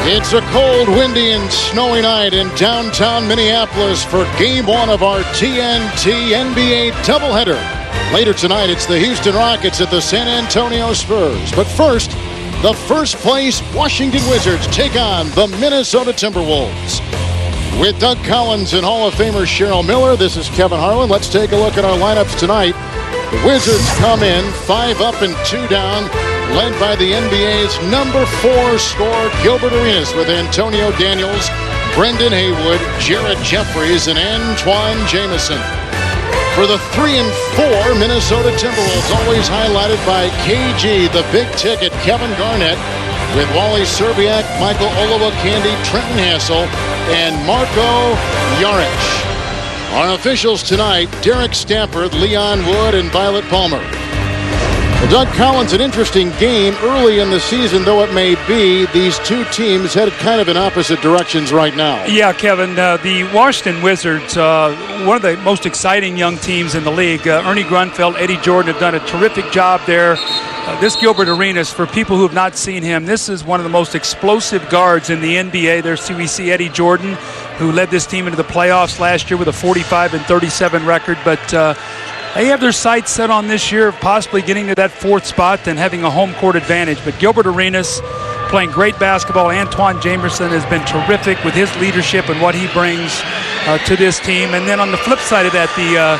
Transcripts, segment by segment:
It's a cold, windy, and snowy night in downtown Minneapolis for Game 1 of our TNT NBA doubleheader. Later tonight, it's the Houston Rockets at the San Antonio Spurs. But first, the first-place Washington Wizards take on the Minnesota Timberwolves. With Doug Collins and Hall of Famer Cheryl Miller, this is Kevin Harlan. Let's take a look at our lineups tonight. The Wizards come in 5 up and 2 down, led by the NBA's number 4 scorer, Gilbert Arenas, with Antonio Daniels, Brendan Haywood, Jared Jeffries, and Antoine Jamison. For the 3 and 4 Minnesota Timberwolves, always highlighted by KG, the big ticket, Kevin Garnett, with Wally Szczerbiak, Michael Olowokandi, Trenton Hassel, and Marko Jaric. Our officials tonight, Derek Stafford, Leon Wood, and Violet Palmer. Well, Doug Collins, an interesting game early in the season, though it may be. These two teams headed kind of in opposite directions right now. Yeah, Kevin, the Washington Wizards, one of the most exciting young teams in the league. Ernie Grunfeld, Eddie Jordan have done a terrific job there. This Gilbert Arenas, for people who have not seen him, this is one of the most explosive guards in the NBA. There's we see Eddie Jordan, who led this team into the playoffs last year with a 45-37 record. But they have their sights set on this year of possibly getting to that 4th spot and having a home court advantage. But Gilbert Arenas playing great basketball. Antoine Jamison has been terrific with his leadership and what he brings to this team. And then on the flip side of that, the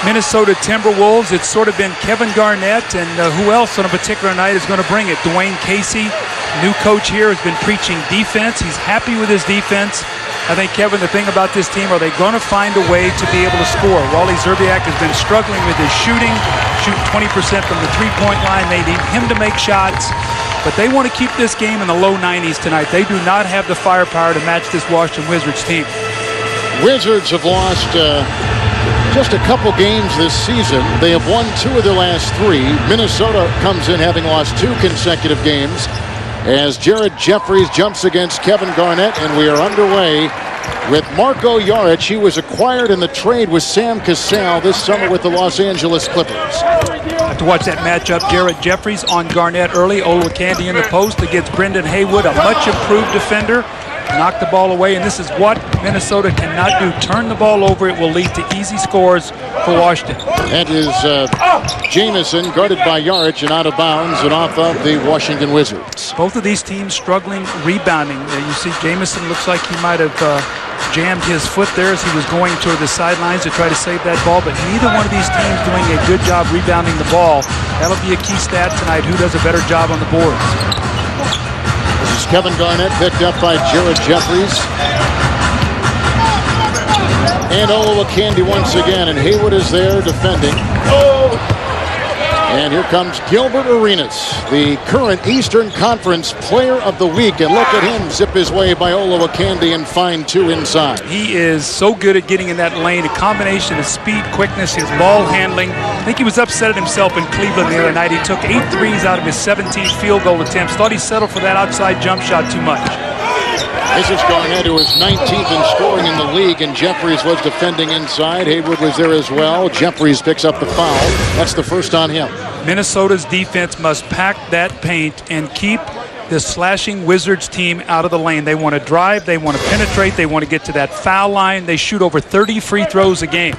Minnesota Timberwolves, it's sort of been Kevin Garnett, and who else on a particular night is going to bring it? Dwayne Casey, new coach here, has been preaching defense. He's happy with his defense. I think, Kevin, the thing about this team, are they going to find a way to be able to score? Wally Szczerbiak has been struggling with his shooting 20% from the three-point line. They need him to make shots, but they want to keep this game in the low 90s tonight. They do not have the firepower to match this Washington Wizards team. Wizards have lost just a couple games this season. They have won 2 of their last 3. Minnesota comes in having lost 2 consecutive games as Jared Jeffries jumps against Kevin Garnett, and we are underway with Marko Jaric. He was acquired in the trade with Sam Cassell this summer with the Los Angeles Clippers. Have to watch that matchup. Jared Jeffries on Garnett early. Olowokandi in the post against Brendan Haywood, a much improved defender. Knock the ball away, and this is what Minnesota cannot do. Turn the ball over. It will lead to easy scores for Washington. That is Jamison guarded by Jaric and out of bounds and off of the Washington Wizards. Both of these teams struggling rebounding. You see Jamison looks like he might have jammed his foot there as he was going toward the sidelines to try to save that ball, but neither one of these teams doing a good job rebounding the ball. That'll be a key stat tonight. Who does a better job on the boards? This is Kevin Garnett, picked up by Jared Jeffries. And Olowokandi once again, and Haywood is there defending. And here comes Gilbert Arenas, the current Eastern Conference Player of the Week. And look at him zip his way by Olowokandi and find 2 inside. He is so good at getting in that lane. A combination of speed, quickness, his ball handling. I think he was upset at himself in Cleveland the other night. He took 8 threes out of his 17 field goal attempts. Thought he settled for that outside jump shot too much. This is Garnett, who is 19th in scoring in the league, and Jeffries was defending inside. Haywood was there as well. Jeffries picks up the foul. That's the first on him. Minnesota's defense must pack that paint and keep this slashing Wizards team out of the lane. They want to drive, they want to penetrate, they want to get to that foul line. They shoot over 30 free throws a game.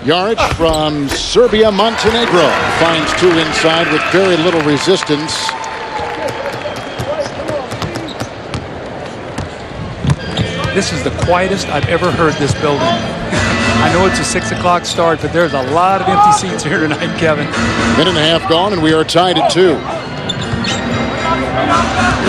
Jaric from Serbia, Montenegro finds 2 inside with very little resistance. This is the quietest I've ever heard this building. I know it's a 6 o'clock start, but there's a lot of empty seats here tonight, Kevin. Minute and a half gone, and we are tied at 2.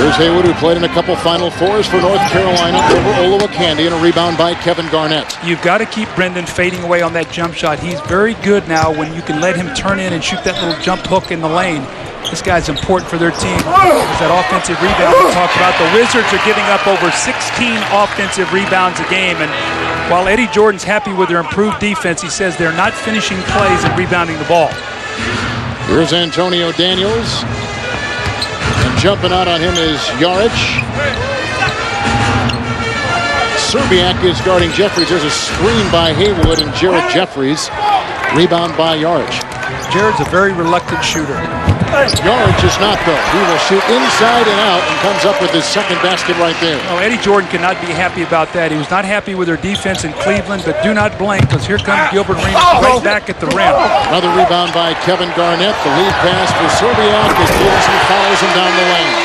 Here's Haywood, who played in a couple Final Fours for North Carolina over Olowokandi, and a rebound by Kevin Garnett. You've got to keep Brendan fading away on that jump shot. He's very good now when you can let him turn in and shoot that little jump hook in the lane. This guy's important for their team. There's that offensive rebound we talked about. The Wizards are giving up over 16 offensive rebounds a game, and while Eddie Jordan's happy with their improved defense, he says they're not finishing plays and rebounding the ball. Here's Antonio Daniels, and jumping out on him is Jaric. Szczerbiak is guarding Jeffries. There's a screen by Haywood and Jared Jeffries. Rebound by Jaric. Jared's a very reluctant shooter. Yards is not, though. He will shoot inside and out and comes up with his second basket right there. Oh, Eddie Jordan cannot be happy about that. He was not happy with their defense in Cleveland, but do not blink, because here comes Gilbert Arenas right back at the rim. Another rebound by Kevin Garnett. The lead pass for Serbiak as Jameson follows him down the lane.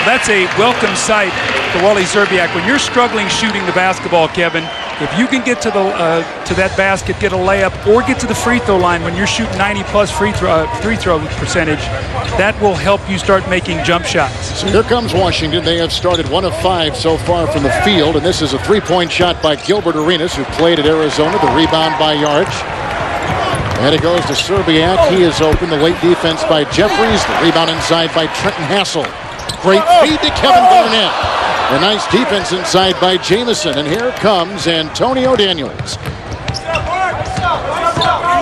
That's a welcome sight to Wally Szczerbiak. When you're struggling shooting the basketball, Kevin, if you can get to that basket, get a layup, or get to the free throw line when you're shooting 90-plus free throw percentage, that will help you start making jump shots. So here comes Washington. They have started 1 of 5 so far from the field, and this is a three-point shot by Gilbert Arenas, who played at Arizona. The rebound by Yarch. And it goes to Szczerbiak. He is open. The late defense by Jeffries. The rebound inside by Trenton Hassel. Great feed to Kevin Garnett. A nice defense inside by Jameson. And here comes Antonio Daniels.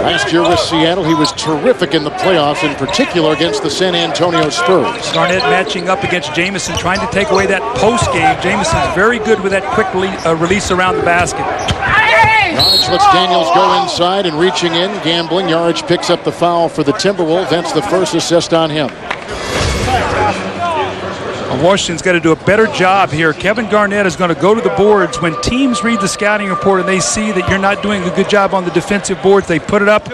Last year with Seattle, he was terrific in the playoffs, in particular against the San Antonio Spurs. Garnett matching up against Jameson, trying to take away that post game. Jameson's very good with that quick release around the basket. Yarch lets Daniels go inside and reaching in, gambling. Yarch picks up the foul for the Timberwolves. That's the first assist on him. Washington's got to do a better job here. Kevin Garnett is going to go to the boards. When teams read the scouting report and they see that you're not doing a good job on the defensive boards, they put it up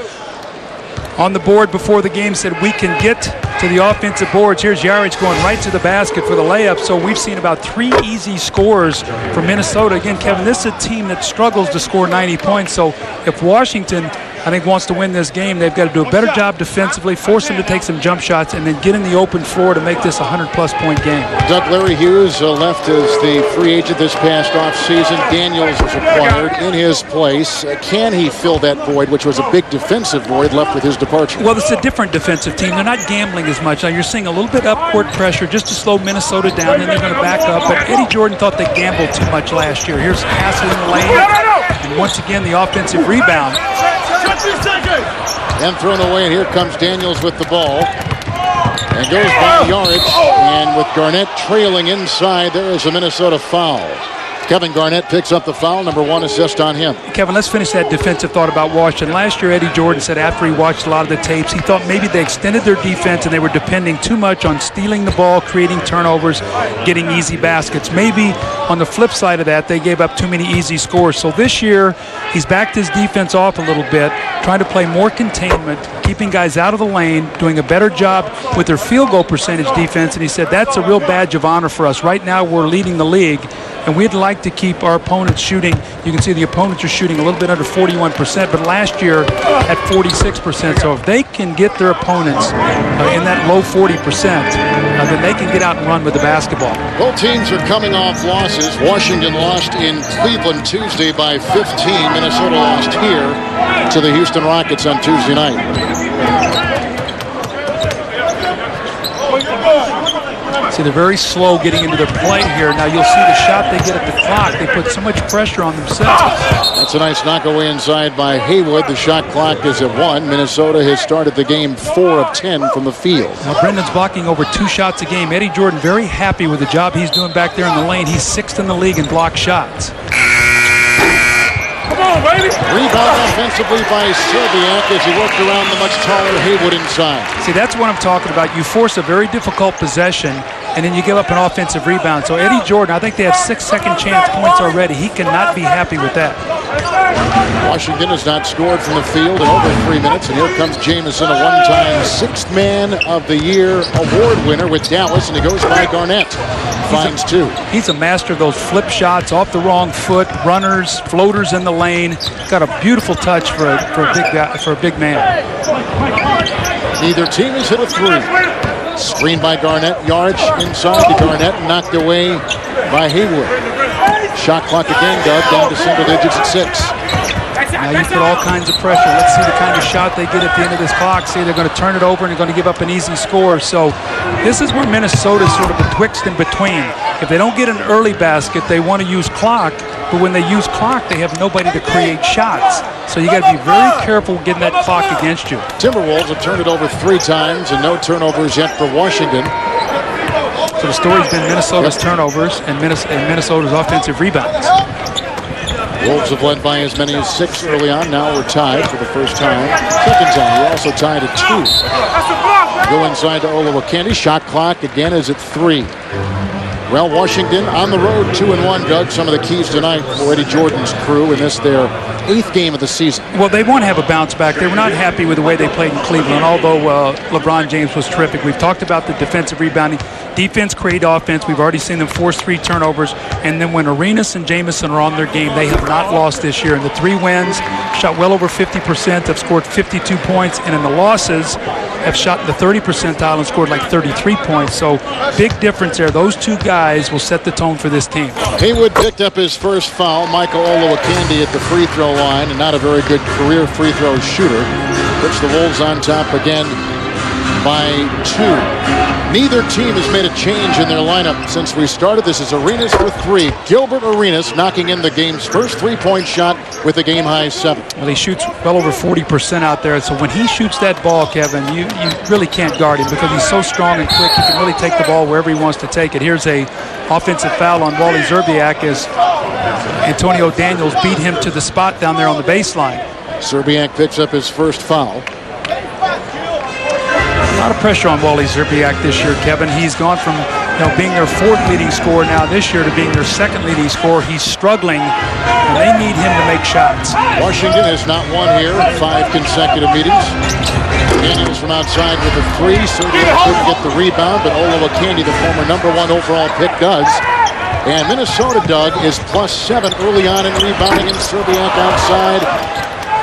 on the board before the game, said we can get to the offensive boards. Here's Yarich going right to the basket for the layup. So we've seen about 3 easy scores for Minnesota. Again, Kevin, this is a team that struggles to score 90 points. So if Washington, I think, wants to win this game, they've got to do a better job defensively, force them to take some jump shots, and then get in the open floor to make this a 100-plus point game. Doug Larry Hughes left as the free agent this past offseason. Daniels was acquired in his place. Can he fill that void, which was a big defensive void left with his departure? Well, it's a different defensive team. They're not gambling as much. Now, you're seeing a little bit upward pressure just to slow Minnesota down, and they're going to back up. But Eddie Jordan thought they gambled too much last year. Here's Hassel in the lane, and once again, the offensive rebound. And thrown away, and here comes Daniels with the ball. And goes by Yarich, and with Garnett trailing inside, there is a Minnesota foul. Kevin Garnett picks up the foul, number 1 assist on him. Kevin, let's finish that defensive thought about Washington. Last year, Eddie Jordan said after he watched a lot of the tapes, he thought maybe they extended their defense and they were depending too much on stealing the ball, creating turnovers, getting easy baskets. Maybe on the flip side of that, they gave up too many easy scores. So this year, he's backed his defense off a little bit, trying to play more containment, keeping guys out of the lane, doing a better job with their field goal percentage defense. And he said that's a real badge of honor for us. Right now, we're leading the league, and we'd like to keep our opponents shooting. You can see the opponents are shooting a little bit under 41%, but last year at 46%. So if they can get their opponents in that low 40%, then they can get out and run with the basketball. Both teams are coming off losses. Washington lost in Cleveland Tuesday by 15. Minnesota lost here to the Houston Rockets on Tuesday night. See, they're very slow getting into their play here. Now you'll see the shot they get at the clock. They put so much pressure on themselves. That's a nice knockaway inside by Haywood. The shot clock is at 1. Minnesota has started the game 4 of 10 from the field. Now Brendan's blocking over 2 shots a game. Eddie Jordan very happy with the job he's doing back there in the lane. He's 6th in the league in block shots. Come on, baby. Rebound offensively by Szczerbiak as he worked around the much taller Haywood inside. See, that's what I'm talking about. You force a very difficult possession, and then you give up an offensive rebound. So Eddie Jordan, I think they have 6 second chance points already. He cannot be happy with that. Washington has not scored from the field in over 3 minutes, and here comes Jameson, a one-time 6th Man of the Year award winner with Dallas, and he goes by Garnett. Finds 2. He's a master of those flip shots off the wrong foot, runners, floaters in the lane. Got a beautiful touch for a big guy, for a big man. Neither team has hit a 3. Screen by Garnett. Yarch inside to Garnett, knocked away by Haywood. Shot clock again, Doug, down to single digits at 6. Now you put all kinds of pressure. Let's see the kind of shot they get at the end of this clock. See, they're going to turn it over and they're going to give up an easy score. So this is where Minnesota's sort of betwixt and between. If they don't get an early basket, they want to use clock. But when they use clock, they have nobody to create shots. So you got to be very careful getting that clock against you. Timberwolves have turned it over 3 times and no turnovers yet for Washington. So the story's been Minnesota's turnovers and Minnesota's offensive rebounds. Wolves have led by as many as 6 early on. Now we're tied for the first time. Second time, we're also tied at 2. go inside to Olowokandi. Shot clock again is at 3. Well, Washington on the road, 2-1, Doug. Some of the keys tonight for Eddie Jordan's crew in this their 8th game of the season. Well, they want to have a bounce back. They were not happy with the way they played in Cleveland, although LeBron James was terrific. We've talked about the defensive rebounding. Defense create offense. We've already seen them force 3 turnovers. And then when Arenas and Jamison are on their game, they have not lost this year. In the 3 wins, shot well over 50%, have scored 52 points. And in the losses, have shot in the 30 percentile and scored like 33 points. So big difference there. Those 2 guys will set the tone for this team. Haywood picked up his first foul. Michael Olowokandi at the free throw line, and not a very good career free throw shooter. Puts the Wolves on top again by 2. Neither team has made a change in their lineup since we started. This is Arenas for 3. Gilbert Arenas knocking in the game's first 3-point shot with a game-high 7. Well, he shoots well over 40% out there. So when he shoots that ball, Kevin, you really can't guard him because he's so strong and quick. He can really take the ball wherever he wants to take it. Here's a offensive foul on Wally Szczerbiak as Antonio Daniels beat him to the spot down there on the baseline. Szczerbiak picks up his first foul. A lot of pressure on Wally Szczerbiak this year, Kevin. He's gone from being their 4th leading scorer now this year to being their 2nd leading scorer. He's struggling, and they need him to make shots. Washington has not won here in 5 consecutive meetings. Daniels from outside with a 3. Certainly couldn't get the rebound, but Olowokandi, the former #1 overall pick, does. And Minnesota, Doug, is +7 early on in rebounding, and Szczerbiak outside.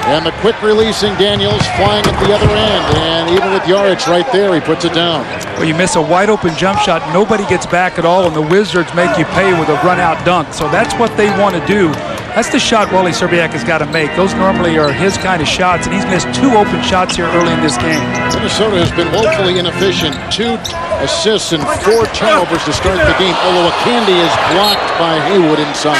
And the quick releasing Daniels flying at the other end. And even with Jaric right there, he puts it down. Well, you miss a wide open jump shot. Nobody gets back at all, and the Wizards make you pay with a run-out dunk. So that's what they want to do. That's the shot Wally Szczerbiak has got to make. Those normally are his kind of shots, and he's missed 2 open shots here early in this game. Minnesota has been woefully inefficient. 2 assists and 4 turnovers to start the game. Olowokandi is blocked by Haywood inside.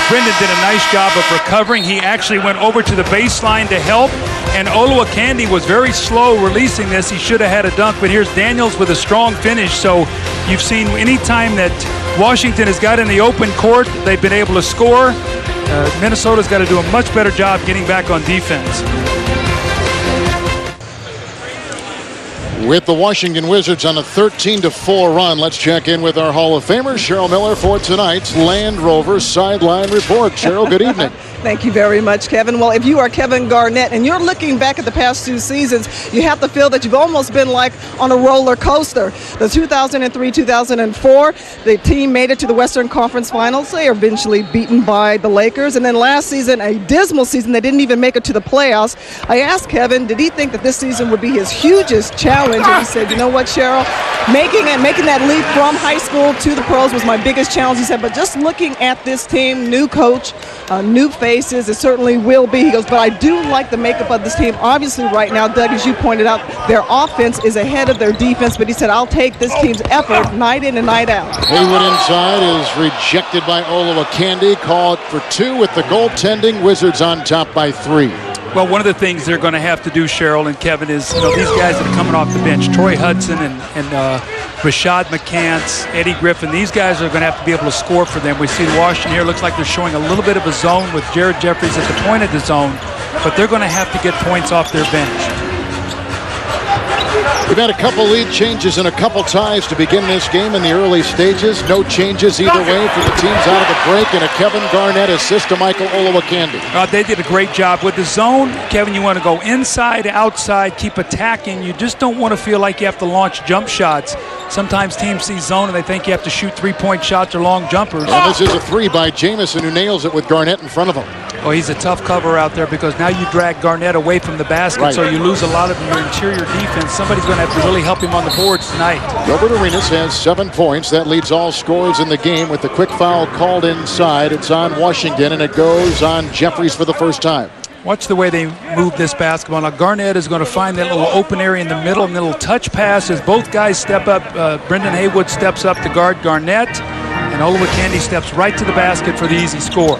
Brendan did a nice job of recovering. He actually went over to the baseline to help, and Olowokandi was very slow releasing this. He should have had a dunk, but here's Daniels with a strong finish. So you've seen any time that Washington has got in the open court, they've been able to score. Minnesota's got to do a much better job getting back on defense. With the Washington Wizards on a 13-4 run, let's check in with our Hall of Famer, Cheryl Miller, for tonight's Land Rover Sideline Report. Cheryl, good evening. Thank you very much, Kevin. Well, if you are Kevin Garnett and you're looking back at the past 2 seasons, you have to feel that you've almost been like on a roller coaster. The 2003-2004, the team made it to the Western Conference Finals. They are eventually beaten by the Lakers. And then last season, a dismal season. They didn't even make it to the playoffs. I asked Kevin, did he think that this season would be his hugest challenge? And he said, you know what, Cheryl, making that leap from high school to the pros was my biggest challenge. He said, but just looking at this team, new coach, new faces, it certainly will be. He goes, but I do like the makeup of this team. Obviously right now, Doug, as you pointed out, their offense is ahead of their defense, but he said, I'll take this team's effort night in and night out. Haywood inside is rejected by Olowokandi. Called for 2 with the goaltending. Wizards on top by 3. Well, one of the things they're going to have to do, Cheryl and Kevin, is these guys that are coming off the bench, Troy Hudson and Rashad McCants, Eddie Griffin, these guys are going to have to be able to score for them. We see Washington here. Looks like they're showing a little bit of a zone with Jared Jeffries at the point of the zone, but they're going to have to get points off their bench. We've had a couple lead changes and a couple ties to begin this game in the early stages. No changes either way for the teams out of the break, and a Kevin Garnett assist to Michael Olowokandi. They did a great job. With the zone, Kevin, you want to go inside, outside, keep attacking. You just don't want to feel like you have to launch jump shots. Sometimes teams see zone and they think you have to shoot 3-point shots or long jumpers. And this is a 3 by Jamison, who nails it with Garnett in front of him. Oh, he's a tough cover out there because now you drag Garnett away from the basket, right. So you lose a lot of your interior defense. Somebody's going to have to really help him on the boards tonight. Gilbert Arenas has 7 points. That leads all scorers in the game with the quick foul called inside. It's on Washington, and it goes on Jeffries for the first time. Watch the way they move this basketball. Now Garnett is going to find that little open area in the middle, and a little touch pass as both guys step up. Brendan Haywood steps up to guard Garnett, and Olowokandi steps right to the basket for the easy score.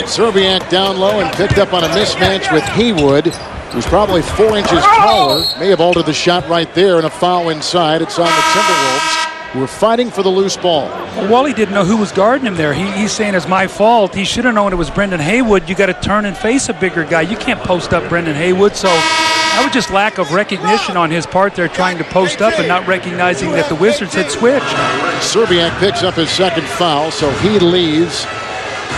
Szczerbiak down low and picked up on a mismatch with Haywood, who's probably 4 inches taller. May have altered the shot right there, and a foul inside. It's on the Timberwolves. who were fighting for the loose ball. Well, Wally didn't know who was guarding him there. He's saying it's my fault. He should have known it was Brendan Haywood. You got to turn and face a bigger guy. You can't post up Brendan Haywood. So that was just lack of recognition on his part there, trying to post up and not recognizing that the Wizards had switched. Serbiak picks up his second foul, so he leaves.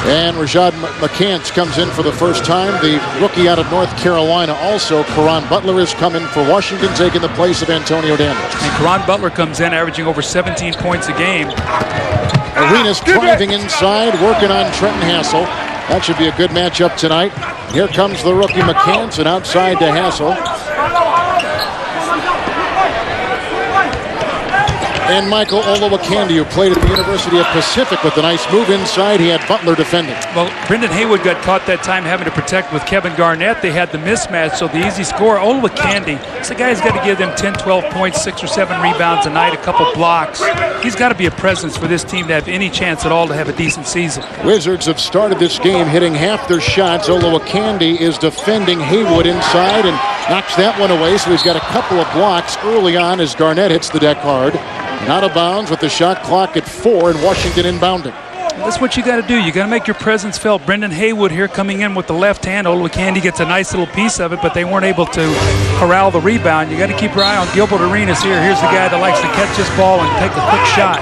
And Rashad McCants comes in for the first time. The rookie out of North Carolina also. Caron Butler has come in for Washington, taking the place of Antonio Daniels. And Caron Butler comes in averaging over 17 points a game. Arenas driving inside, working on Trenton Hassel. That should be a good matchup tonight. Here comes the rookie McCants, and outside to Hassel. And Michael Olowokandi, who played at the University of Pacific with a nice move inside. He had Butler defending. Well, Brendan Haywood got caught that time having to protect with Kevin Garnett. They had the mismatch, so the easy score. Olowokandi, it's a guy who's got to give them 10, 12 points, 6 or 7 rebounds a night, a couple blocks. He's got to be a presence for this team to have any chance at all to have a decent season. Wizards have started this game hitting half their shots. Olowokandi is defending Haywood inside and knocks that one away, so he's got a couple of blocks early on as Garnett hits the deck hard. And out of bounds with the shot clock at 4 and Washington inbounding. That's what you got to do. You got to make your presence felt. Brendan Haywood here coming in with the left hand. Olowokandi gets a nice little piece of it, but they weren't able to corral the rebound. You got to keep your eye on Gilbert Arenas here. Here's the guy that likes to catch this ball and take a quick shot.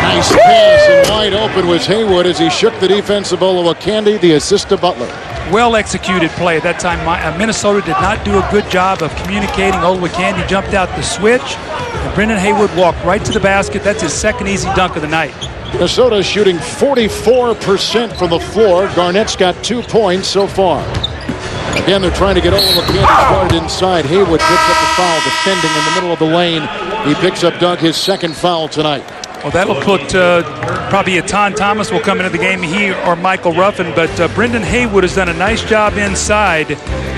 Nice pass, and wide open was Haywood as he shook the defense of Olowokandi, the assist to Butler. Well executed play at that time. Minnesota did not do a good job of communicating. Olowokandi jumped out the switch, and Brendan Haywood walked right to the basket. That's his second easy dunk of the night. Minnesota shooting 44% from the floor. Garnett's got 2 points so far. Again, they're trying to get Olowokandi started inside. Haywood picks up the foul, defending in the middle of the lane. He picks up Doug, his second foul tonight. Well, that'll put probably Etan Thomas will come into the game, he or Michael Ruffin, but Brendan Haywood has done a nice job inside.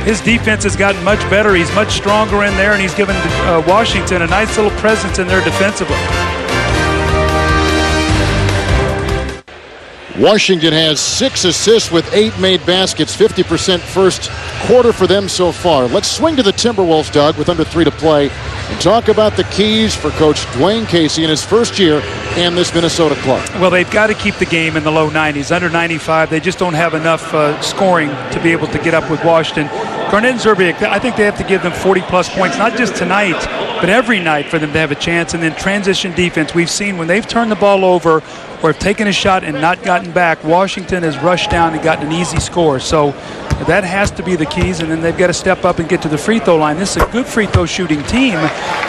His defense has gotten much better. He's much stronger in there, and he's given Washington a nice little presence in there defensively. Washington has 6 assists with 8 made baskets, 50% first quarter for them so far. Let's swing to the Timberwolves, Doug, with under 3 to play, and talk about the keys for Coach Dwayne Casey in his first year and this Minnesota club. Well, they've got to keep the game in the low 90s, under 95. They just don't have enough scoring to be able to get up with Washington. Garnett and Serbiak, I think they have to give them 40-plus points, not just tonight, but every night for them to have a chance. And then transition defense. We've seen when they've turned the ball over or have taken a shot and not gotten back, Washington has rushed down and gotten an easy score. So that has to be the keys, and then they've got to step up and get to the free throw line. This is a good free throw shooting team,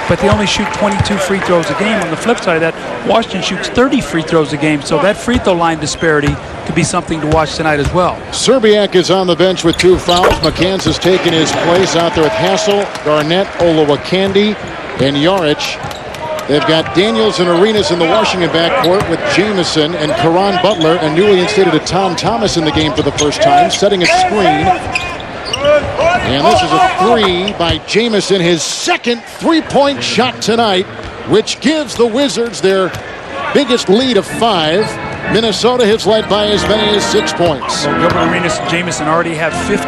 but they only shoot 22 free throws a game. On the flip side of that, Washington shoots 30 free throws a game, so that free throw line disparity could be something to watch tonight as well. Serbiak is on the bench with 2 fouls. McCants has taken his place out there with Hassel, Garnett, Olowokandi, and Yarich. They've got Daniels and Arenas in the Washington backcourt with Jamison and Caron Butler, and newly instated Etan Thomas in the game for the first time, setting a screen. And this is a 3 by Jamison, his second 3-point shot tonight, which gives the Wizards their biggest lead of 5. Minnesota has led by as many as 6 points. Well, Gilbert Arenas and Jamison already have 15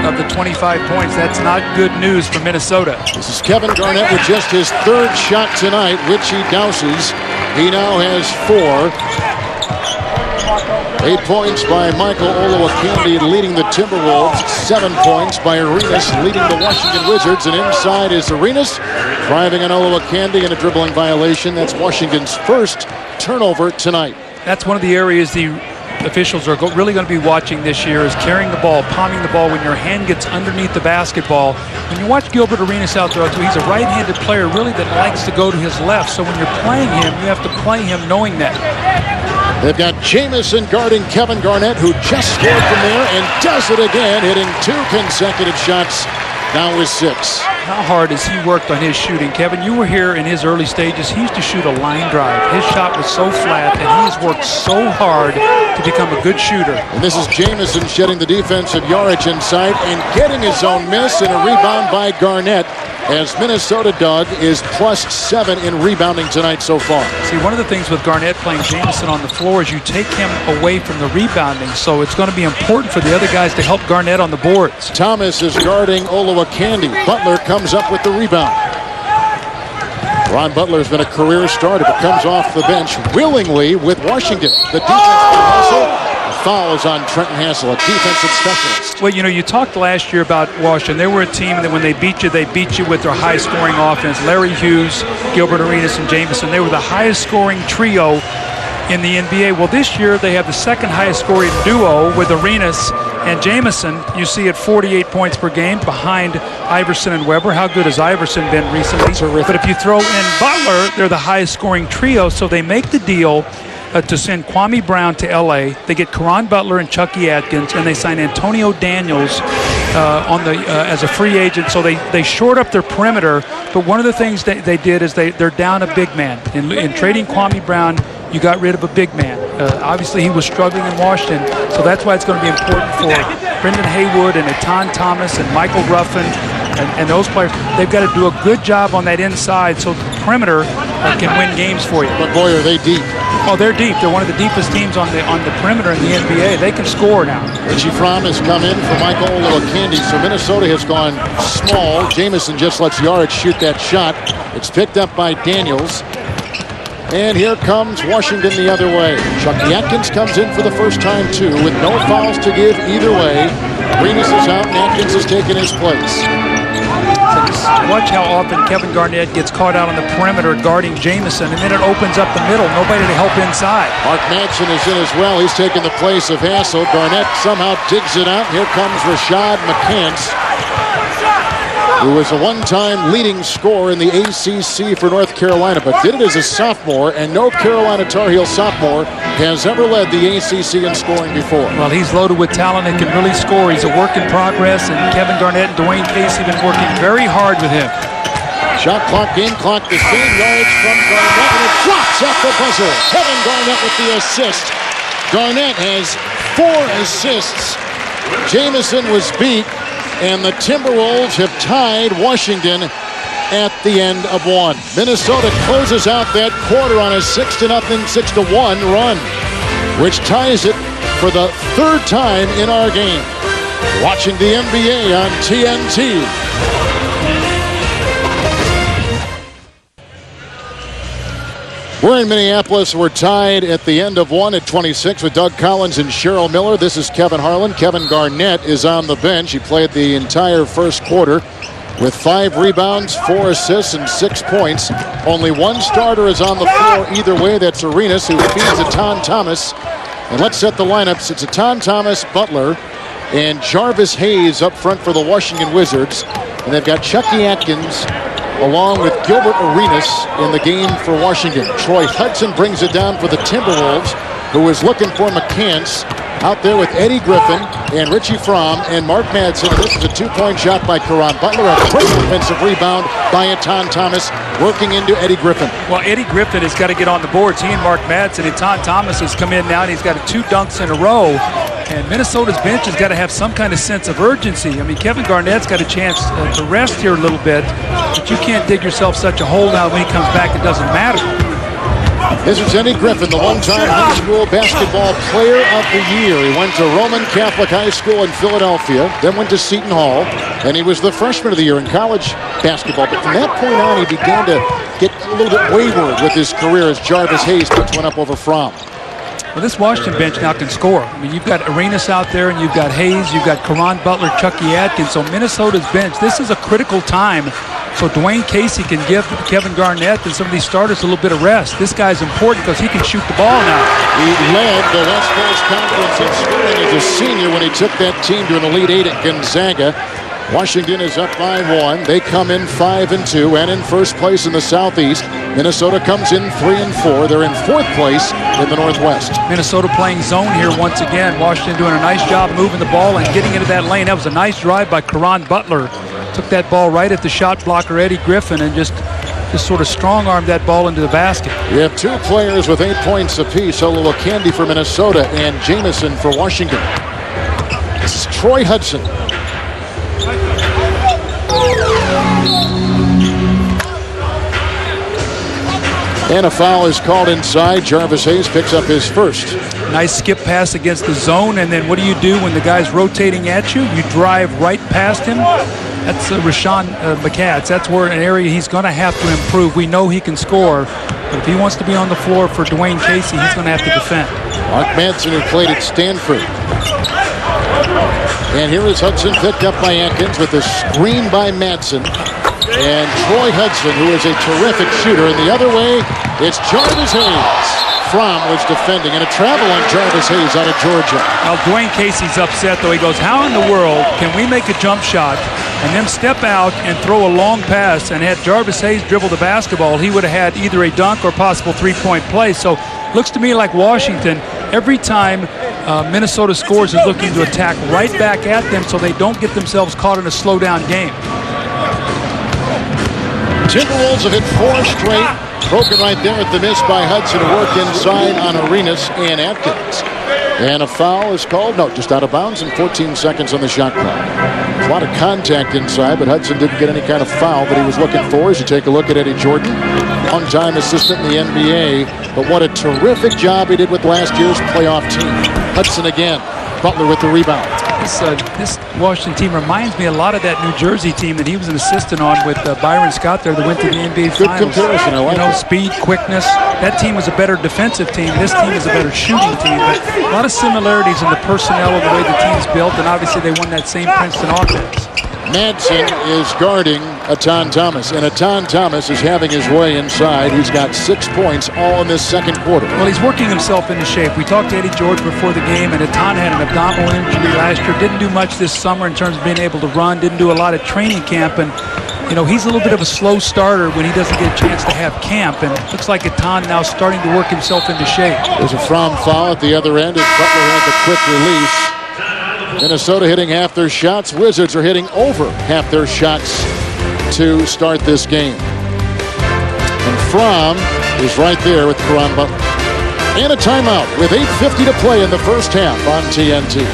of the 25 points. That's not good news for Minnesota. This is Kevin Garnett with just his 3rd shot tonight, which he douses. He now has 4. 8 points by Michael Olowokandi leading the Timberwolves. 7 points by Arenas leading the Washington Wizards. And inside is Arenas driving on Olowokandi in a dribbling violation. That's Washington's first turnover tonight. That's one of the areas the officials are really going to be watching this year, is carrying the ball, palming the ball when your hand gets underneath the basketball. When you watch Gilbert Arenas out there, he's a right-handed player really that likes to go to his left. So when you're playing him, you have to play him knowing that. They've got Jamison guarding Kevin Garnett, who just scored from there and does it again, hitting 2 consecutive shots. Now with 6. How hard has he worked on his shooting? Kevin, you were here in his early stages. He used to shoot a line drive. His shot was so flat, and he has worked so hard to become a good shooter. And this is Jamison shedding the defense of Yarich inside and getting his own miss, and a rebound by Garnett, as Minnesota, Doug, is +7 in rebounding tonight so far. See, one of the things with Garnett playing Jamison on the floor is you take him away from the rebounding, so it's going to be important for the other guys to help Garnett on the boards. Thomas is guarding Olowokandi. Butler comes up with the rebound. Ron Butler's been a career starter, but comes off the bench willingly with Washington. The defense by Hassel. A foul is on Trenton Hassel, a defensive specialist. Well, you know, you talked last year about Washington. They were a team that when they beat you with their high-scoring offense. Larry Hughes, Gilbert Arenas, and Jamison. They were the highest-scoring trio in the NBA. Well, this year they have the second highest-scoring duo with Arenas and Jamison. You see at 48 points per game behind Iverson and Weber. How good has Iverson been recently? Terrific. But if you throw in Butler, they're the highest-scoring trio, so they make the deal to send Kwame Brown to L.A. They get Caron Butler and Chucky Atkins, and they sign Antonio Daniels as a free agent. So they short up their perimeter. But one of the things they did is they're down a big man. In trading Kwame Brown, you got rid of a big man. Obviously, he was struggling in Washington, so that's why it's going to be important for Brendan Haywood and Etan Thomas and Michael Ruffin and those players. They've got to do a good job on that inside so the perimeter can win games for you. But boy, are they deep. Oh, they're deep. They're one of the deepest teams on the perimeter in the NBA. They can score now. Richie Fromm has come in for Michael Olowokandi, so Minnesota has gone small. Jamison just lets Yarich shoot that shot. It's picked up by Daniels. And here comes Washington the other way. Chucky Atkins comes in for the first time, too, with no fouls to give either way. Arenas is out, and Atkins has taken his place. Watch how often Kevin Garnett gets caught out on the perimeter guarding Jamison, and then it opens up the middle. Nobody to help inside. Mark Madsen is in as well. He's taken the place of Hassel. Garnett somehow digs it out. Here comes Rashad McCants, who was a one-time leading scorer in the ACC for North Carolina, but did it as a sophomore, and no Carolina Tar Heel sophomore has ever led the ACC in scoring before. Well, he's loaded with talent and can really score. He's a work in progress, and Kevin Garnett and Dwayne Casey have been working very hard with him. Shot clock, game clock, the same yards from Garnett, and it drops at the buzzer. Kevin Garnett with the assist. Garnett has 4 assists. Jamison was beat, and the Timberwolves have tied Washington at the end of 1. Minnesota closes out that quarter on a 6-0, 6-1 run, which ties it for the 3rd time in our game. Watching the NBA on TNT. We're in Minneapolis. We're tied at the end of 1 at 26 with Doug Collins and Cheryl Miller. This is Kevin Harlan. Kevin Garnett is on the bench. He played the entire first quarter with 5 rebounds, 4 assists, and 6 points. Only one starter is on the floor either way. That's Arenas, who feeds Etan Thomas. And let's set the lineups. It's Etan Thomas, Butler, and Jarvis Hayes up front for the Washington Wizards. And they've got Chucky Atkins along with Gilbert Arenas in the game for Washington. Troy Hudson brings it down for the Timberwolves, who is looking for McCants. Out there with Eddie Griffin and Richie Fromm and Mark Madsen. This is a 2-point shot by Caron Butler. A great defensive rebound by Etan Thomas, working into Eddie Griffin. Well, Eddie Griffin has got to get on the boards. He and Mark Madsen. Etan Thomas has come in now, and he's got 2 dunks in a row. And Minnesota's bench has got to have some kind of sense of urgency. I mean, Kevin Garnett's got a chance to rest here a little bit, but you can't dig yourself such a hole now. When he comes back, it doesn't matter. This is Eddie Griffin, the one-time high school basketball player of the year. He went to Roman Catholic High School in Philadelphia, then went to Seton Hall, and he was the freshman of the year in college basketball. But from that point on, he began to get a little bit wayward with his career as Jarvis Hayes puts one up over Fromm. Well, this Washington bench now can score. I mean, you've got Arenas out there, and you've got Hayes, you've got Caron Butler, Chucky Atkins. So Minnesota's bench, this is a critical time. So Dwayne Casey can give Kevin Garnett and some of these starters a little bit of rest. This guy's important because he can shoot the ball now. He led the West Coast Conference in scoring as a senior when he took that team to an Elite 8 at Gonzaga. Washington is up by 1. They come in 5-2 and in first place in the Southeast. Minnesota comes in 3-4. They're in 4th place in the Northwest. Minnesota playing zone here once again. Washington doing a nice job moving the ball and getting into that lane. That was a nice drive by Caron Butler. Took that ball right at the shot blocker, Eddie Griffin, and just sort of strong-armed that ball into the basket. We have 2 players with 8 points apiece. Olowokandi for Minnesota and Jamison for Washington. This is Troy Hudson. And a foul is called inside. Jarvis Hayes picks up his first. Nice skip pass against the zone, and then what do you do when the guy's rotating at you? You drive right past him. That's Rashawn McCats. That's where an area he's going to have to improve. We know he can score, but if he wants to be on the floor for Dwayne Casey, he's going to have to defend. Mark Madsen, who played at Stanford. And here is Hudson, picked up by Atkins with a screen by Madsen. And Troy Hudson, who is a terrific shooter. And the other way, it's Jarvis Hayes. Fromm was defending, and a travel on Jarvis Hayes out of Georgia. Now, Dwayne Casey's upset, though. He goes, how in the world can we make a jump shot and then step out and throw a long pass? And had Jarvis Hayes dribbled the basketball, he would have had either a dunk or possible three-point play. So looks to me like Washington, every time Minnesota scores, is looking to attack right back at them so they don't get themselves caught in a slow-down game. Timberwolves have hit 4 straight. Broken right there at the miss by Hudson, to work inside on Arenas and Atkins. And a foul is called. No, just out of bounds, and 14 seconds on the shot clock. A lot of contact inside, but Hudson didn't get any kind of foul that he was looking for. As you take a look at Eddie Jordan, one-time assistant in the NBA. But what a terrific job he did with last year's playoff team. Hudson again. Butler with the rebound. This Washington team reminds me a lot of that New Jersey team that he was an assistant on with Byron Scott there that went to the NBA Finals. Good comparison, I like it. Speed, quickness. That team was a better defensive team. This team is a better shooting team. But a lot of similarities in the personnel of the way the team's built, and obviously they won that same Princeton offense. Madsen is guarding Atan Thomas, and Atan Thomas is having his way inside. He's got 6 points all in this second quarter. Well, he's working himself into shape. We talked to Eddie George before the game, and Atan had an abdominal injury last year. Didn't do much this summer in terms of being able to run. Didn't do a lot of training camp, and he's a little bit of a slow starter when he doesn't get a chance to have camp, and it looks like Atan now starting to work himself into shape. There's a Fromm foul at the other end as Butler has a quick release. Minnesota hitting half their shots. Wizards are hitting over half their shots to start this game. And Fromm is right there with Caron Butler. And a timeout with 8:50 to play in the first half on TNT.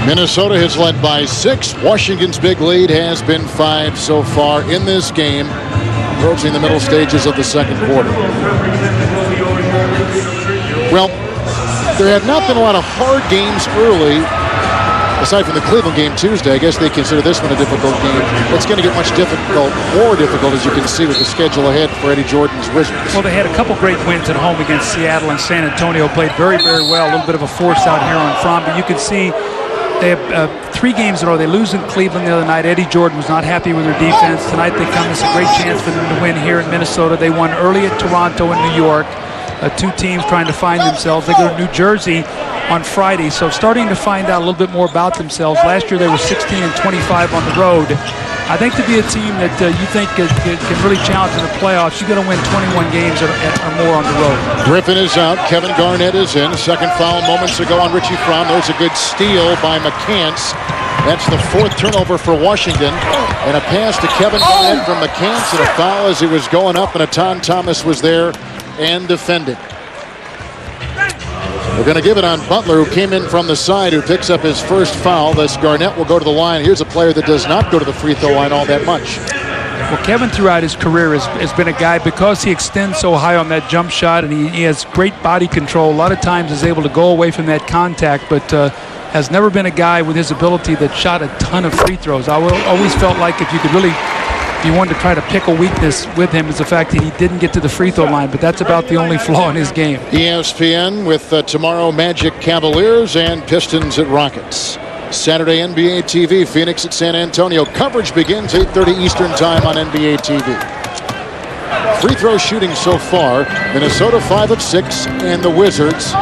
Minnesota has led by 6. Washington's big lead has been 5 so far in this game, approaching the middle stages of the second quarter. Well, there had not been a lot of hard games early, aside from the Cleveland game Tuesday. I guess they consider this one a difficult game. It's going to get much more difficult, as you can see with the schedule ahead for Eddie Jordan's Wizards. Well, they had a couple great wins at home against Seattle and San Antonio. Played very, very well. A little bit of a force out here on Fromm, but you can see they have 3 games in a row. They lose in Cleveland the other night. Eddie Jordan was not happy with their defense. Tonight they come. It's a great chance for them to win here in Minnesota. They won early at Toronto and New York. 2 teams trying to find themselves. They go to New Jersey on Friday, so starting to find out a little bit more about themselves. Last year they were 16-25 on the road. I think to be a team that you think can really challenge in the playoffs, you got to win 21 games or more on the road. Griffin is out. Kevin Garnett is in. Second foul moments ago on Richie Fromm. There's a good steal by McCants. That's the 4th turnover for Washington. And a pass to Kevin Garnett from McCants, and a foul as he was going up, and Atan Thomas was there and defending. They're going to give it on Butler, who came in from the side, who picks up his first foul. Thus Garnett will go to the line. Here's a player that does not go to the free throw line all that much. Well, Kevin throughout his career has been a guy, because he extends so high on that jump shot and he has great body control, a lot of times is able to go away from that contact, but has never been a guy with his ability that shot a ton of free throws. I always felt like if you could really, if you wanted to try to pick a weakness with him, is the fact that he didn't get to the free throw line, but that's about the only flaw in his game. ESPN with tomorrow Magic Cavaliers and Pistons at Rockets. Saturday NBA TV, Phoenix at San Antonio. Coverage begins 8:30 Eastern time on NBA TV. Free throw shooting so far, Minnesota 5 of 6, and the Wizards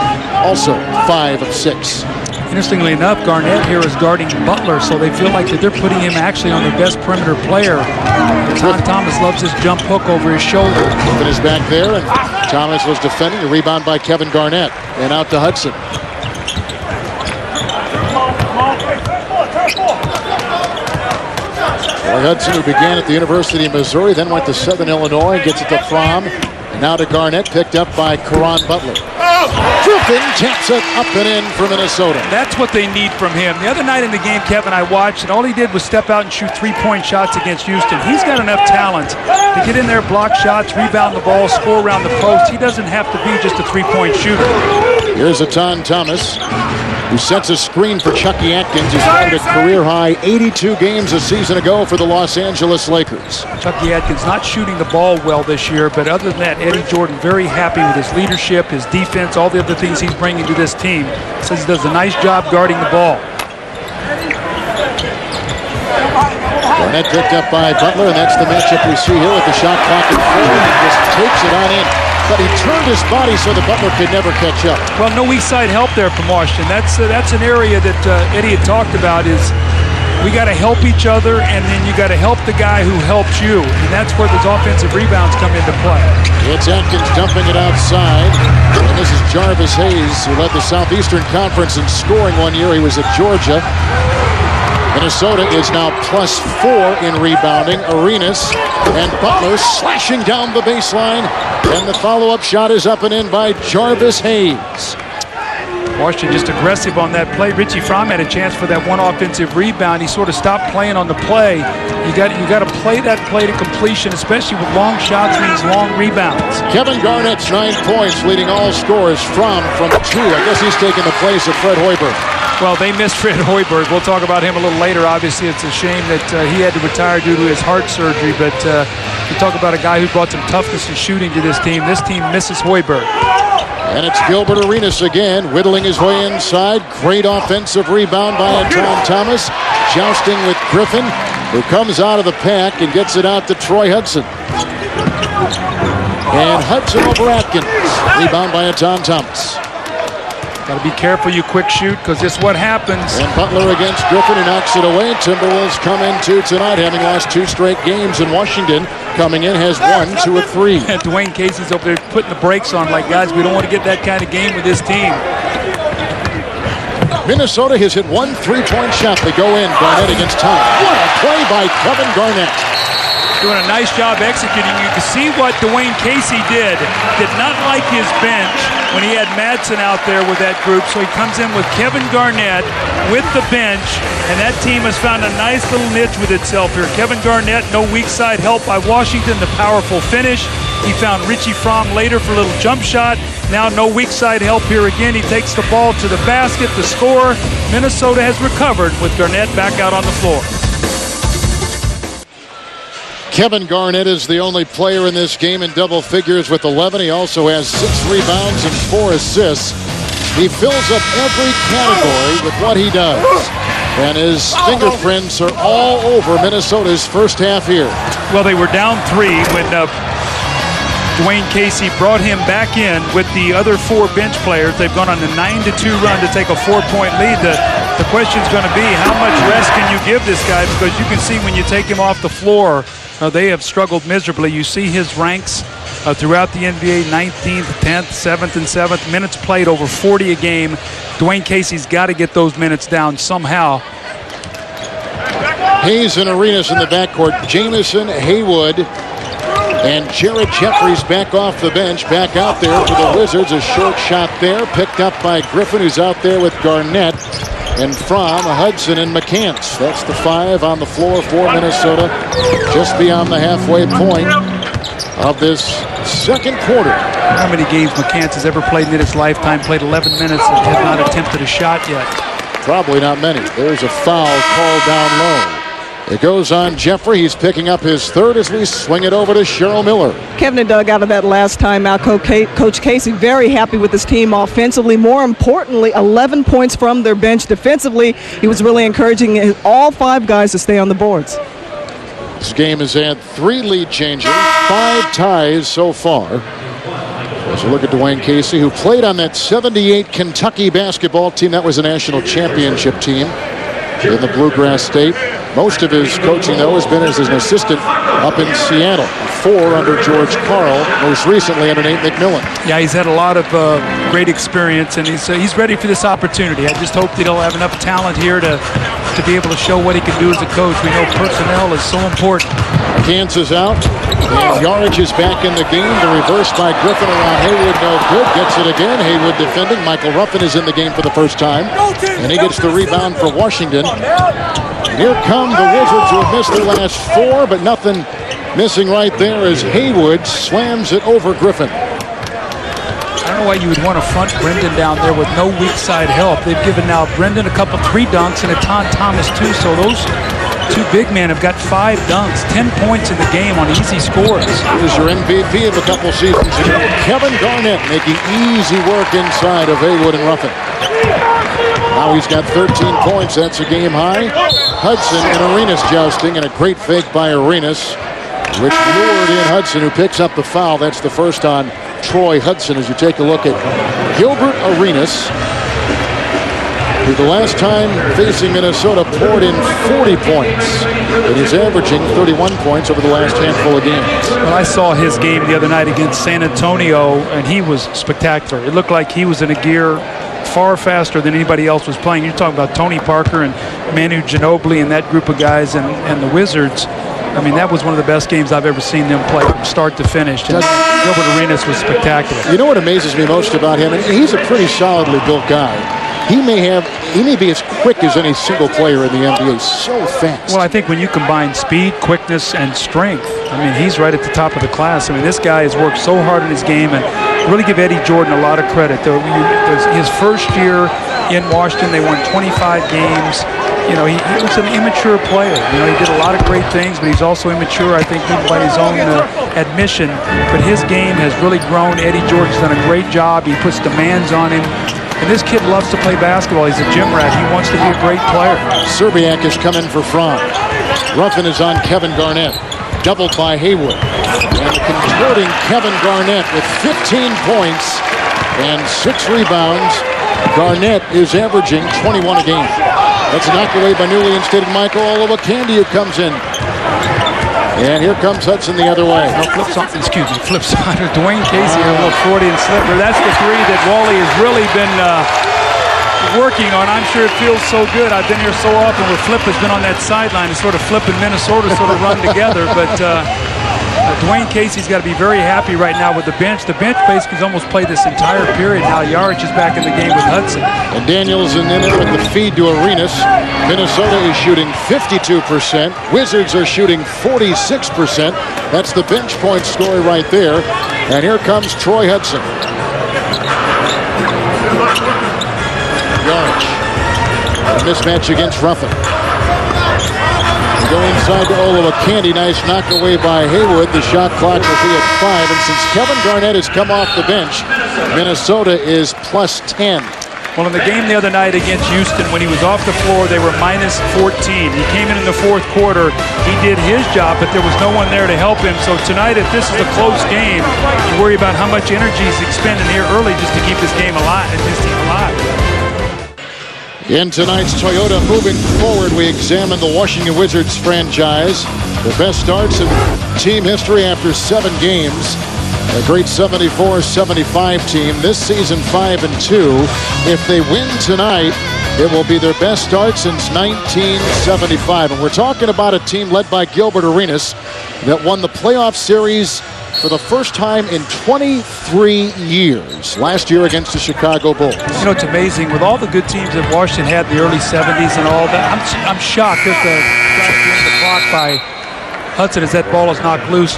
also 5 of 6. Interestingly enough, Garnett here is guarding Butler, so they feel like that they're putting him actually on their best perimeter player. Atan Thomas loves his jump hook over his shoulder. Griffin is back there, and Thomas was defending. A rebound by Kevin Garnett, and out to Hudson. Roy Hudson, who began at the University of Missouri, then went to Southern Illinois, gets it to Fromm, and now to Garnett, picked up by Caron Butler. Griffin taps it up and in for Minnesota. That's what they need from him. The other night in the game, Kevin, I watched, and all he did was step out and shoot 3-point shots against Houston. He's got enough talent to get in there, block shots, rebound the ball, score around the post. He doesn't have to be just a 3-point shooter. Here's Atan Thomas. who sets a screen for Chucky Atkins. He started a career-high 82 games a season ago for the Los Angeles Lakers. Chucky Atkins not shooting the ball well this year, but other than that, Eddie Jordan very happy with his leadership, his defense, all the other things he's bringing to this team. Says he does a nice job guarding the ball. Garnett picked up by Butler, and that's the matchup we see here with the shot clock at 4. He just takes it on in. But he turned his body so the Butler could never catch up. Well, no weak side help there from Washington. That's an area that Eddie had talked about is we got to help each other, and then you got to help the guy who helps you. And that's where those offensive rebounds come into play. It's Atkins dumping it outside. And this is Jarvis Hayes, who led the Southeastern Conference in scoring one year. He was at Georgia. Minnesota is now +4 in rebounding. Arenas and Butler slashing down the baseline. And the follow-up shot is up and in by Jarvis Hayes. Washington just aggressive on that play. Richie Fromm had a chance for that one offensive rebound. He sort of stopped playing on the play. You got to play that play to completion, especially with long shots means long rebounds. Kevin Garnett's 9 points, leading all scorers. Fromm from 2. I guess he's taking the place of Fred Hoiberg. Well, they missed Fred Hoiberg. We'll talk about him a little later. Obviously, it's a shame that he had to retire due to his heart surgery, but you talk about a guy who brought some toughness and shooting to this team. This team misses Hoiberg. And it's Gilbert Arenas again, whittling his way inside. Great offensive rebound by Anton Thomas. Jousting with Griffin, who comes out of the pack and gets it out to Troy Hudson. And Hudson over Atkins. Rebound by Anton Thomas. Got to be careful you quick shoot, because this is what happens. And Butler against Griffin, who knocks it away. Timberwolves come into tonight, having lost 2 straight games. And Washington, coming in, has won 2 of 3. And Dwayne Casey's over there putting the brakes on, like, guys, we don't want to get that kind of game with this team. Minnesota has hit 1 3-point shot. They go in. Garnett against Tom. What a play by Kevin Garnett. Doing a nice job executing. You can see what Dwayne Casey did not like his bench when he had Madsen out there with that group. So he comes in with Kevin Garnett with the bench, and that team has found a nice little niche with itself here. Kevin Garnett, no weak side help by Washington, the powerful finish. He found Richie Fromm later for a little jump shot. Now no weak side help here again. He takes the ball to the basket to score. Minnesota has recovered with Garnett back out on the floor. Kevin Garnett is the only player in this game in double figures with 11. He also has 6 rebounds and 4 assists. He fills up every category with what he does. And his fingerprints are all over Minnesota's first half here. Well, they were down 3 when Dwayne Casey brought him back in with the other 4 bench players. They've gone on a 9-2 run to take a 4-point lead. The question's going to be, how much rest can you give this guy? Because you can see when you take him off the floor, they have struggled miserably. You see his ranks throughout the NBA, 19th, 10th, 7th, and 7th. Minutes played over 40 a game. Dwayne Casey's got to get those minutes down somehow. Hayes and Arenas in the backcourt. Jamison, Haywood, and Jared Jeffries back off the bench, back out there for the Wizards. A short shot there, picked up by Griffin, who's out there with Garnett. And Fromm, Hudson, and McCants. That's the 5 on the floor for Minnesota, just beyond the halfway point of this second quarter. How many games McCants has ever played in his lifetime? Played 11 minutes and has not attempted a shot yet. Probably not many. There's a foul called down low. It goes on Jeffrey. He's picking up his 3rd as we swing it over to Cheryl Miller. Kevin dug out of that last timeout. Coach Casey very happy with his team offensively. More importantly, 11 points from their bench. Defensively, he was really encouraging all 5 guys to stay on the boards. This game has had 3 lead changes, 5 ties so far. As you look at Dwayne Casey, who played on that 78 Kentucky basketball team. That was a national championship team in the Bluegrass State. Most of his coaching, though, has been as an assistant up in Seattle. 4 under George Karl, most recently under Nate McMillan. Yeah, he's had a lot of great experience, and he's ready for this opportunity. I just hope that he'll have enough talent here to be able to show what he can do as a coach. We know personnel is so important. Kansas out, and Yardage is back in the game. The reverse by Griffin around Haywood, no good. Gets it again. Haywood defending. Michael Ruffin is in the game for the first time, and he gets the rebound for Washington. And here come the Wizards, who have missed their last 4, but nothing missing right there as Haywood slams it over Griffin. I don't know why you would want to front Brendan down there with no weak side help. They've given now Brendan a couple 3 dunks and a Ton Thomas too, so those 2 big men have got 5 dunks, 10 points in the game on easy scores. Here's your MVP of a couple seasons ago, Kevin Garnett, making easy work inside of Haywood and Ruffin. Now he's got 13 points. That's a game high. Hudson and Arenas jousting, and a great fake by Arenas, which lured in Hudson, who picks up the foul. That's the first on Troy Hudson. As you take a look at Gilbert Arenas, who the last time facing Minnesota poured in 40 points, and he's averaging 31 points over the last handful of games. Well, I saw his game the other night against San Antonio, and he was spectacular. It looked like he was in a gear far faster than anybody else was playing. You're talking about Tony Parker and Manu Ginobili and that group of guys, and the Wizards. I mean, that was one of the best games I've ever seen them play from start to finish. And Gilbert Arenas was spectacular. You know what amazes me most about him? And he's a pretty solidly built guy. He may be as quick as any single player in the NBA. So fast. Well, I think when you combine speed, quickness, and strength, I mean, he's right at the top of the class. I mean, this guy has worked so hard in his game, and really give Eddie Jordan a lot of credit. His first year in Washington, they won 25 games. You know, he was an immature player. You know, he did a lot of great things, but he's also immature, I think, even by his own admission. But his game has really grown. Eddie Jordan's done a great job. He puts demands on him. And this kid loves to play basketball. He's a gym rat. He wants to be a great player. Serbiak has come in for Franz. Ruffin is on Kevin Garnett. Doubled by Haywood. And converting Kevin Garnett with 15 points and 6 rebounds. Garnett is averaging 21 a game. That's knocked away by newly instated Michael Olowokandi, who comes in. And here comes Hudson the other way. Flips on Dwayne Casey, a little Freudian slipper. That's the 3 that Wally has really been working on. I'm sure it feels so good. I've been here so often where Flip has been on that sideline and sort of Flip and Minnesota sort of run together. But Dwayne Casey's got to be very happy right now with the bench. The bench basically has almost played this entire period. Now Yarich is back in the game with Hudson. And Daniels in there with the feed to Arenas. Minnesota is shooting 52%. Wizards are shooting 46%. That's the bench point story right there. And here comes Troy Hudson. Yarich. A mismatch against Ruffin. Go inside to Olowokandi. Nice knock away by Haywood. The shot clock will be at 5. And since Kevin Garnett has come off the bench, Minnesota is plus 10. Well, in the game the other night against Houston, when he was off the floor, they were minus 14. He came in the 4th quarter. He did his job, but there was no one there to help him. So tonight, if this is a close game, you worry about how much energy he's expending here early just to keep this game alive, his team alive. In tonight's Toyota Moving Forward, we examine the Washington Wizards franchise. The best starts in team history after 7 games. A great 74-75 team. This season 5-2. If they win tonight, it will be their best start since 1975. And we're talking about a team led by Gilbert Arenas that won the playoff series for the first time in 23 years. Last year against the Chicago Bulls. You know, it's amazing. With all the good teams that Washington had in the early 70s and all that, I'm shocked at the end of the clock by Hudson as that ball is knocked loose.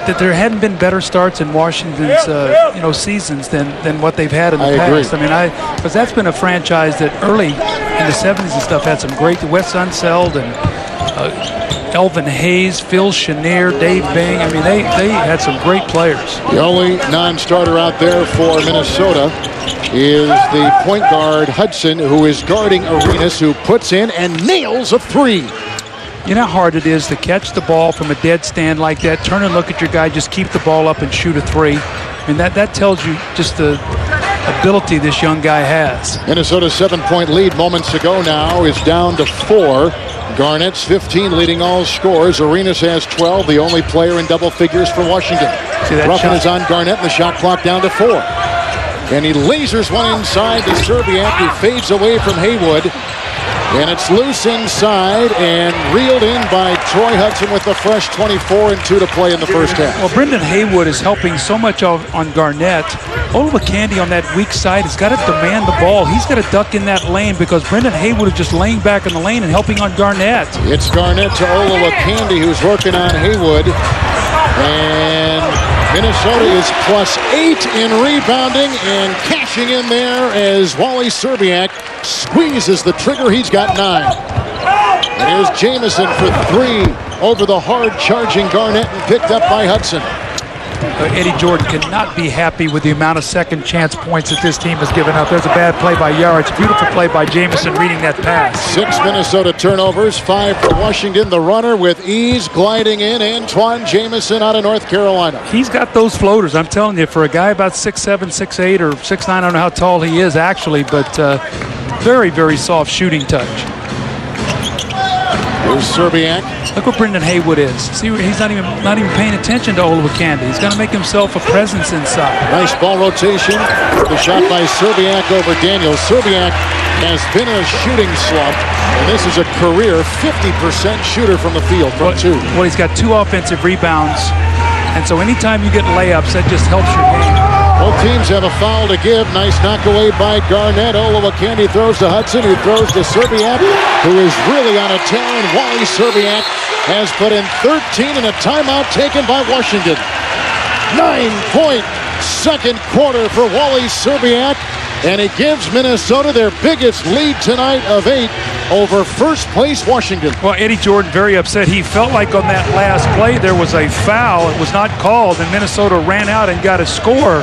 That there hadn't been better starts in Washington's seasons than what they've had in the past. Agree. I mean, because that's been a franchise that early in the 70s and stuff had some great. Wes Unseld and Elvin Hayes, Phil Chenier, Dave Bing. I mean, they had some great players. The only non-starter out there for Minnesota is the point guard Hudson, who is guarding Arenas, who puts in and nails a 3. You know how hard it is to catch the ball from a dead stand like that, turn and look at your guy, just keep the ball up and shoot a 3. I mean, that tells you just the ability this young guy has. Minnesota's 7-point lead moments ago now is down to 4. Garnett's 15 leading all scores. Arenas has 12, the only player in double figures for Washington. Ruffin is on Garnett and the shot clock down to 4. And he lasers one inside to Serbiak, who fades away from Haywood. And it's loose inside and reeled in by Troy Hudson with the fresh 24 and 2 to play in the first half. Well, Brendan Haywood is helping so much on Garnett. Olowokandi on that weak side has got to demand the ball. He's got to duck in that lane because Brendan Haywood is just laying back in the lane and helping on Garnett. It's Garnett to Olowokandi, who's working on Haywood. And Minnesota is +8 in rebounding and cashing in there as Wally Szczerbiak squeezes the trigger. He's got 9. And here's Jamison for 3 over the hard-charging Garnett and picked up by Hudson. Eddie Jordan cannot be happy with the amount of second chance points that this team has given up. There's a bad play by Yarich. Beautiful play by Jamison reading that pass. 6 Minnesota turnovers, 5 for Washington. The runner with ease gliding in, Antoine Jamison out of North Carolina. He's got those floaters. I'm telling you, for a guy about 6'7", 6'8", or 6'9", I don't know how tall he is actually, but very, very soft shooting touch. Here's Szczerbiak. Look what Brendan Haywood is. See, he's not even paying attention to Olowokandi. He's going to make himself a presence inside. Nice ball rotation. The shot by Szczerbiak over Daniels. Szczerbiak has been in a shooting slump, and this is a career 50% shooter from the field from 2. Well, he's got 2 offensive rebounds, and so anytime you get layups, that just helps your game. Both teams have a foul to give. Nice knockaway by Garnett. Olowokandi throws to Hudson, who throws to Szczerbiak, who is really on a tear. And Wally Szczerbiak has put in 13 in a timeout taken by Washington. 9-point second quarter for Wally Szczerbiak, and it gives Minnesota their biggest lead tonight of 8 over first-place Washington. Well, Eddie Jordan very upset. He felt like on that last play there was a foul. It was not called, and Minnesota ran out and got a score.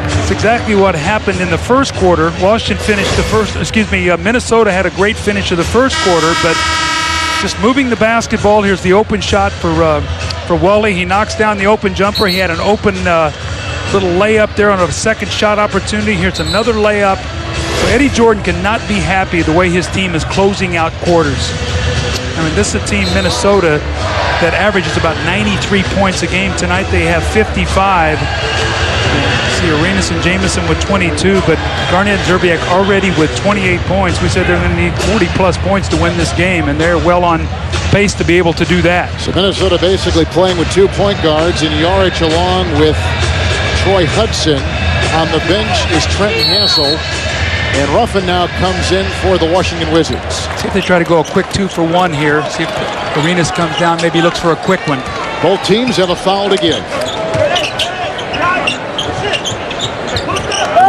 That's exactly what happened in the first quarter. Washington finished the first, Minnesota had a great finish of the first quarter, but just moving the basketball. Here's the open shot for Wally. He knocks down the open jumper. He had an open little layup there on a second shot opportunity. Here's another layup. So Eddie Jordan cannot be happy the way his team is closing out quarters. I mean, this is a team, Minnesota, that averages about 93 points a game. Tonight they have 55. See Arenas and Jamison with 22, but Garnett and Szczerbiak already with 28 points. We said they're going to need 40-plus points to win this game, and they're well on pace to be able to do that. So Minnesota basically playing with 2 point guards, and Yarich along with Troy Hudson. On the bench is Trenton Hassel, and Ruffin now comes in for the Washington Wizards. See if they try to go a quick 2-for-1 here. See if Arenas comes down, maybe looks for a quick one. Both teams have a foul to give.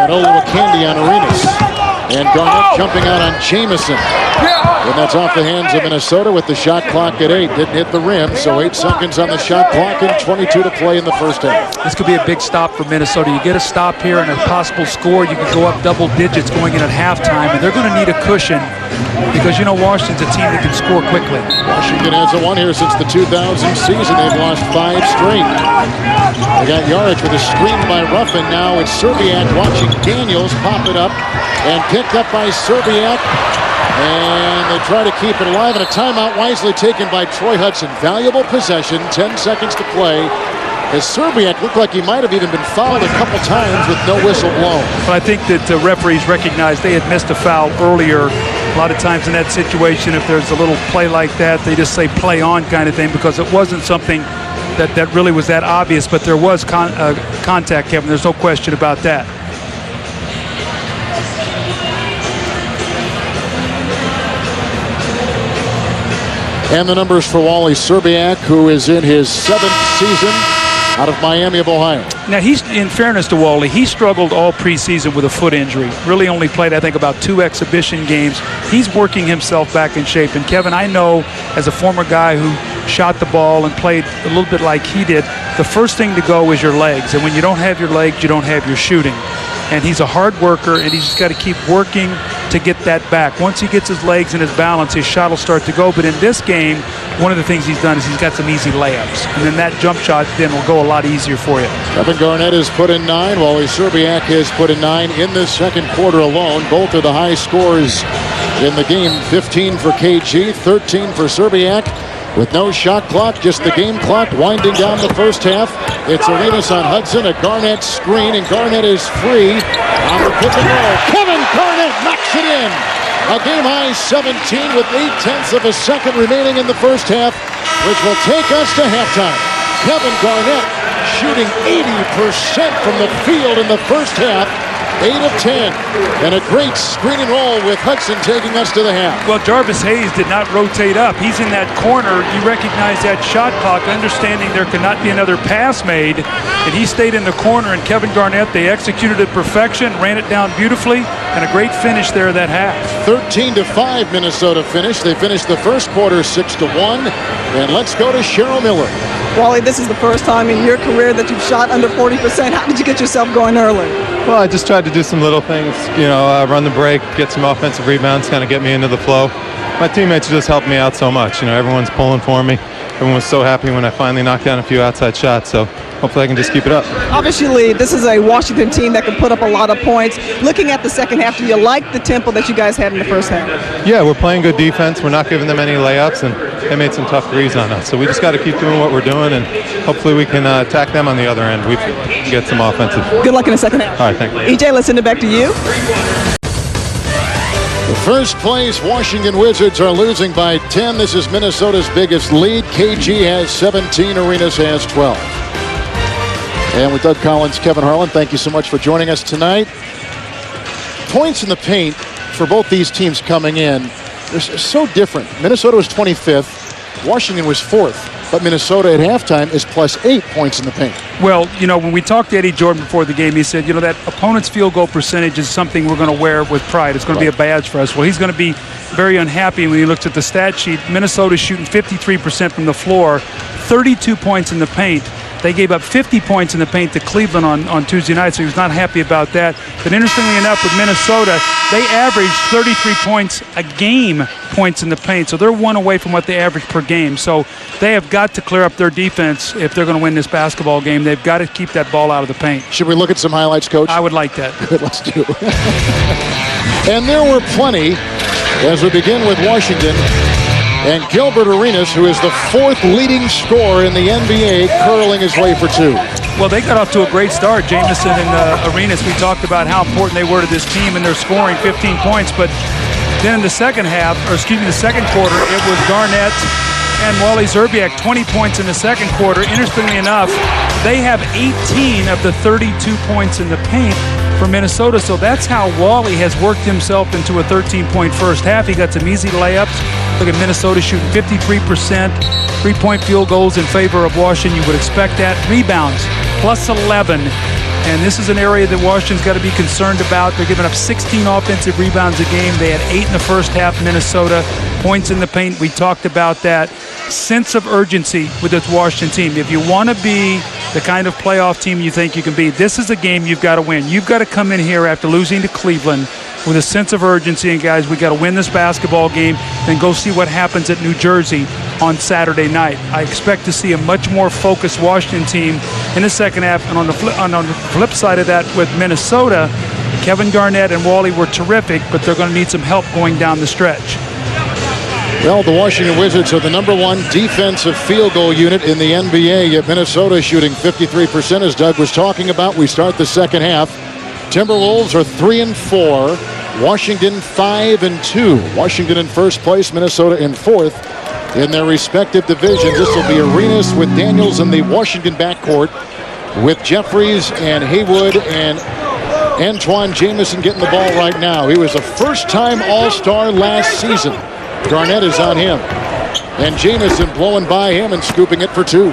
Olowokandi on Arenas, and Garnett jumping out on Jamison, and that's off the hands of Minnesota with the shot clock at 8. Didn't hit the rim, so 8 seconds on the shot clock and 22 to play in the first half. This could be a big stop for Minnesota. You get a stop here and a possible score, you could go up double digits going in at halftime, and they're going to need a cushion because, you know, Washington's a team that can score quickly. Washington hasn't won here since the 2000 season. They've lost 5 straight. They got Yarich with a screen by Ruffin. Now it's Szczerbiak watching Daniels pop it up and picked up by Szczerbiak. And they try to keep it alive, and a timeout wisely taken by Troy Hudson. Valuable possession, 10 seconds to play. As Szczerbiak looked like he might have even been fouled a couple times with no whistle blown. But I think that referees recognized they had missed a foul earlier. A lot of times in that situation, if there's a little play like that, they just say play on kind of thing, because it wasn't something that really was that obvious, but there was contact, Kevin. There's no question about that. And the numbers for Wally Szczerbiak, who is in his 7th season out of Miami of Ohio. Now, he's, in fairness to Wally, he struggled all preseason with a foot injury. Really only played, I think, about 2 exhibition games. He's working himself back in shape. And, Kevin, I know as a former guy who shot the ball and played a little bit like he did, the first thing to go is your legs. And when you don't have your legs, you don't have your shooting. And he's a hard worker, and he's just got to keep working to get that back. Once he gets his legs and his balance, his shot will start to go. But in this game, one of the things he's done is he's got some easy layups. And then that jump shot then will go a lot easier for you. Kevin Garnett has put in 9, Wally Szczerbiak has put in 9 in this second quarter alone. Both are the high scores in the game. 15 for KG, 13 for Szczerbiak. With no shot clock, just the game clock winding down the first half. It's Arenas on Hudson, a Garnett screen, and Garnett is free on the pick and roll. Kevin Garnett knocks it in. A game-high 17 with 0.8 of a second remaining in the first half, which will take us to halftime. Kevin Garnett shooting 80% from the field in the first half. 8 of 10. And a great screen and roll with Hudson taking us to the half. Well, Jarvis Hayes did not rotate up. He's in that corner. You recognize that shot clock, understanding there could not be another pass made. And he stayed in the corner, and Kevin Garnett, they executed it perfection, ran it down beautifully, and a great finish there that half. 13-5 Minnesota finished. They finished the first quarter 6-1. And let's go to Cheryl Miller. Wally, this is the first time in your career that you've shot under 40%. How did you get yourself going early? Well, I just tried to do some little things, run the break, get some offensive rebounds, kind of get me into the flow. My teammates just helped me out so much. Everyone's pulling for me. Everyone was so happy when I finally knocked down a few outside shots, so hopefully I can just keep it up. Obviously, this is a Washington team that can put up a lot of points. Looking at the second half, do you like the tempo that you guys had in the first half? Yeah, we're playing good defense. We're not giving them any layups, and they made some tough threes on us. So we just got to keep doing what we're doing, and hopefully we can attack them on the other end. We can get some offensive. Good luck in the second half. All right, thank you. EJ, let's send it back to you. The first place Washington Wizards are losing by 10. This is Minnesota's biggest lead. KG has 17. Arenas has 12. And with Doug Collins, Kevin Harlan, thank you so much for joining us tonight. Points in the paint for both these teams coming in, they're so different. Minnesota was 25th. Washington was 4th. But Minnesota at halftime is +8 points in the paint. Well, when we talked to Eddie Jordan before the game, he said, that opponent's field goal percentage is something we're going to wear with pride. It's going to be a badge for us. Well, he's going to be very unhappy when he looks at the stat sheet. Minnesota's shooting 53% from the floor, 32 points in the paint. They gave up 50 points in the paint to Cleveland on Tuesday night, so he was not happy about that. But interestingly enough, with Minnesota, they averaged 33 points a game points in the paint, so they're one away from what they average per game. So they have got to clear up their defense if they're going to win this basketball game. They've got to keep that ball out of the paint. Should we look at some highlights, Coach? I would like that. Good, let's do. And there were plenty as we begin with Washington. And Gilbert Arenas, who is the 4th leading scorer in the NBA, curling his way for 2. Well, they got off to a great start, Jamison and Arenas. We talked about how important they were to this team, and they're scoring 15 points. But then in the second quarter, it was Garnett and Wally Szczerbiak, 20 points in the second quarter. Interestingly enough, they have 18 of the 32 points in the paint for Minnesota, so that's how Wally has worked himself into a 13-point first half. He got some easy layups. Look at Minnesota shooting 53%, 3-point field goals in favor of Washington. You would expect that. Rebounds, +11. And this is an area that Washington's got to be concerned about. They're giving up 16 offensive rebounds a game. They had 8 in the first half, Minnesota. Points in the paint, we talked about that. Sense of urgency with this Washington team. If you want to be the kind of playoff team you think you can be, this is a game you've got to win. You've got to come in here after losing to Cleveland with a sense of urgency, and guys, we got to win this basketball game, then go see what happens at New Jersey on Saturday night. I expect to see a much more focused Washington team in the second half. And on the flip side of that, with Minnesota, Kevin Garnett and Wally were terrific, but they're going to need some help going down the stretch. Well, the Washington Wizards are the number 1 defensive field goal unit in the NBA, yet Minnesota shooting 53%, as Doug was talking about. We start the second half. Timberwolves are 3-4. Washington 5-2. Washington in first place, Minnesota in 4th in their respective divisions. This will be Arenas with Daniels in the Washington backcourt, with Jeffries and Haywood and Antoine Jamison getting the ball right now. He was a first-time All-Star last season. Garnett is on him. And Jamison blowing by him and scooping it for 2.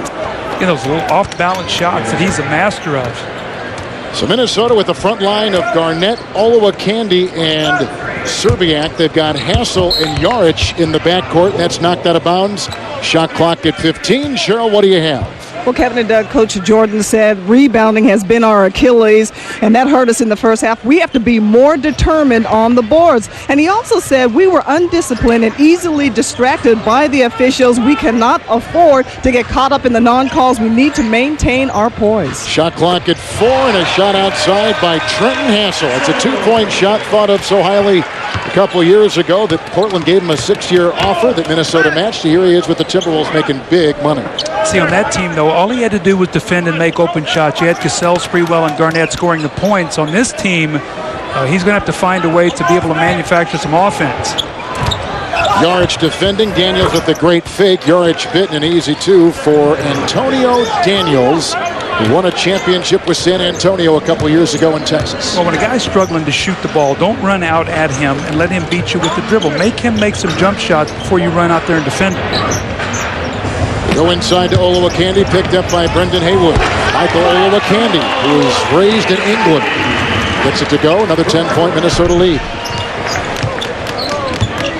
Those little off-balance shots that he's a master of. So Minnesota with the front line of Garnett, Olowokandi, and Szczerbiak. They've got Hassel and Jaric in the backcourt. That's knocked out of bounds. Shot clock at 15. Cheryl, what do you have? Well, Kevin and Doug, Coach Jordan said rebounding has been our Achilles, and that hurt us in the first half. We have to be more determined on the boards. And he also said we were undisciplined and easily distracted by the officials. We cannot afford to get caught up in the non-calls. We need to maintain our poise. Shot clock at 4, and a shot outside by Trenton Hassel. It's a 2-point shot thought of so highly a couple of years ago that Portland gave him a 6-year offer that Minnesota matched. Here he is with the Timberwolves making big money. See, on that team, though, all he had to do was defend and make open shots. You had Cassell, Sprewell, and Garnett scoring the points. On this team, he's going to have to find a way to be able to manufacture some offense. Jaric defending. Daniels with the great fake. Jaric bitten an easy 2 for Antonio Daniels. He won a championship with San Antonio a couple years ago in Texas. Well, when a guy's struggling to shoot the ball, don't run out at him and let him beat you with the dribble. Make him make some jump shots before you run out there and defend him. Go inside to Olowokandi, picked up by Brendan Haywood. Michael Olowokandi, who was raised in England, gets it to go. Another 10-point Minnesota lead.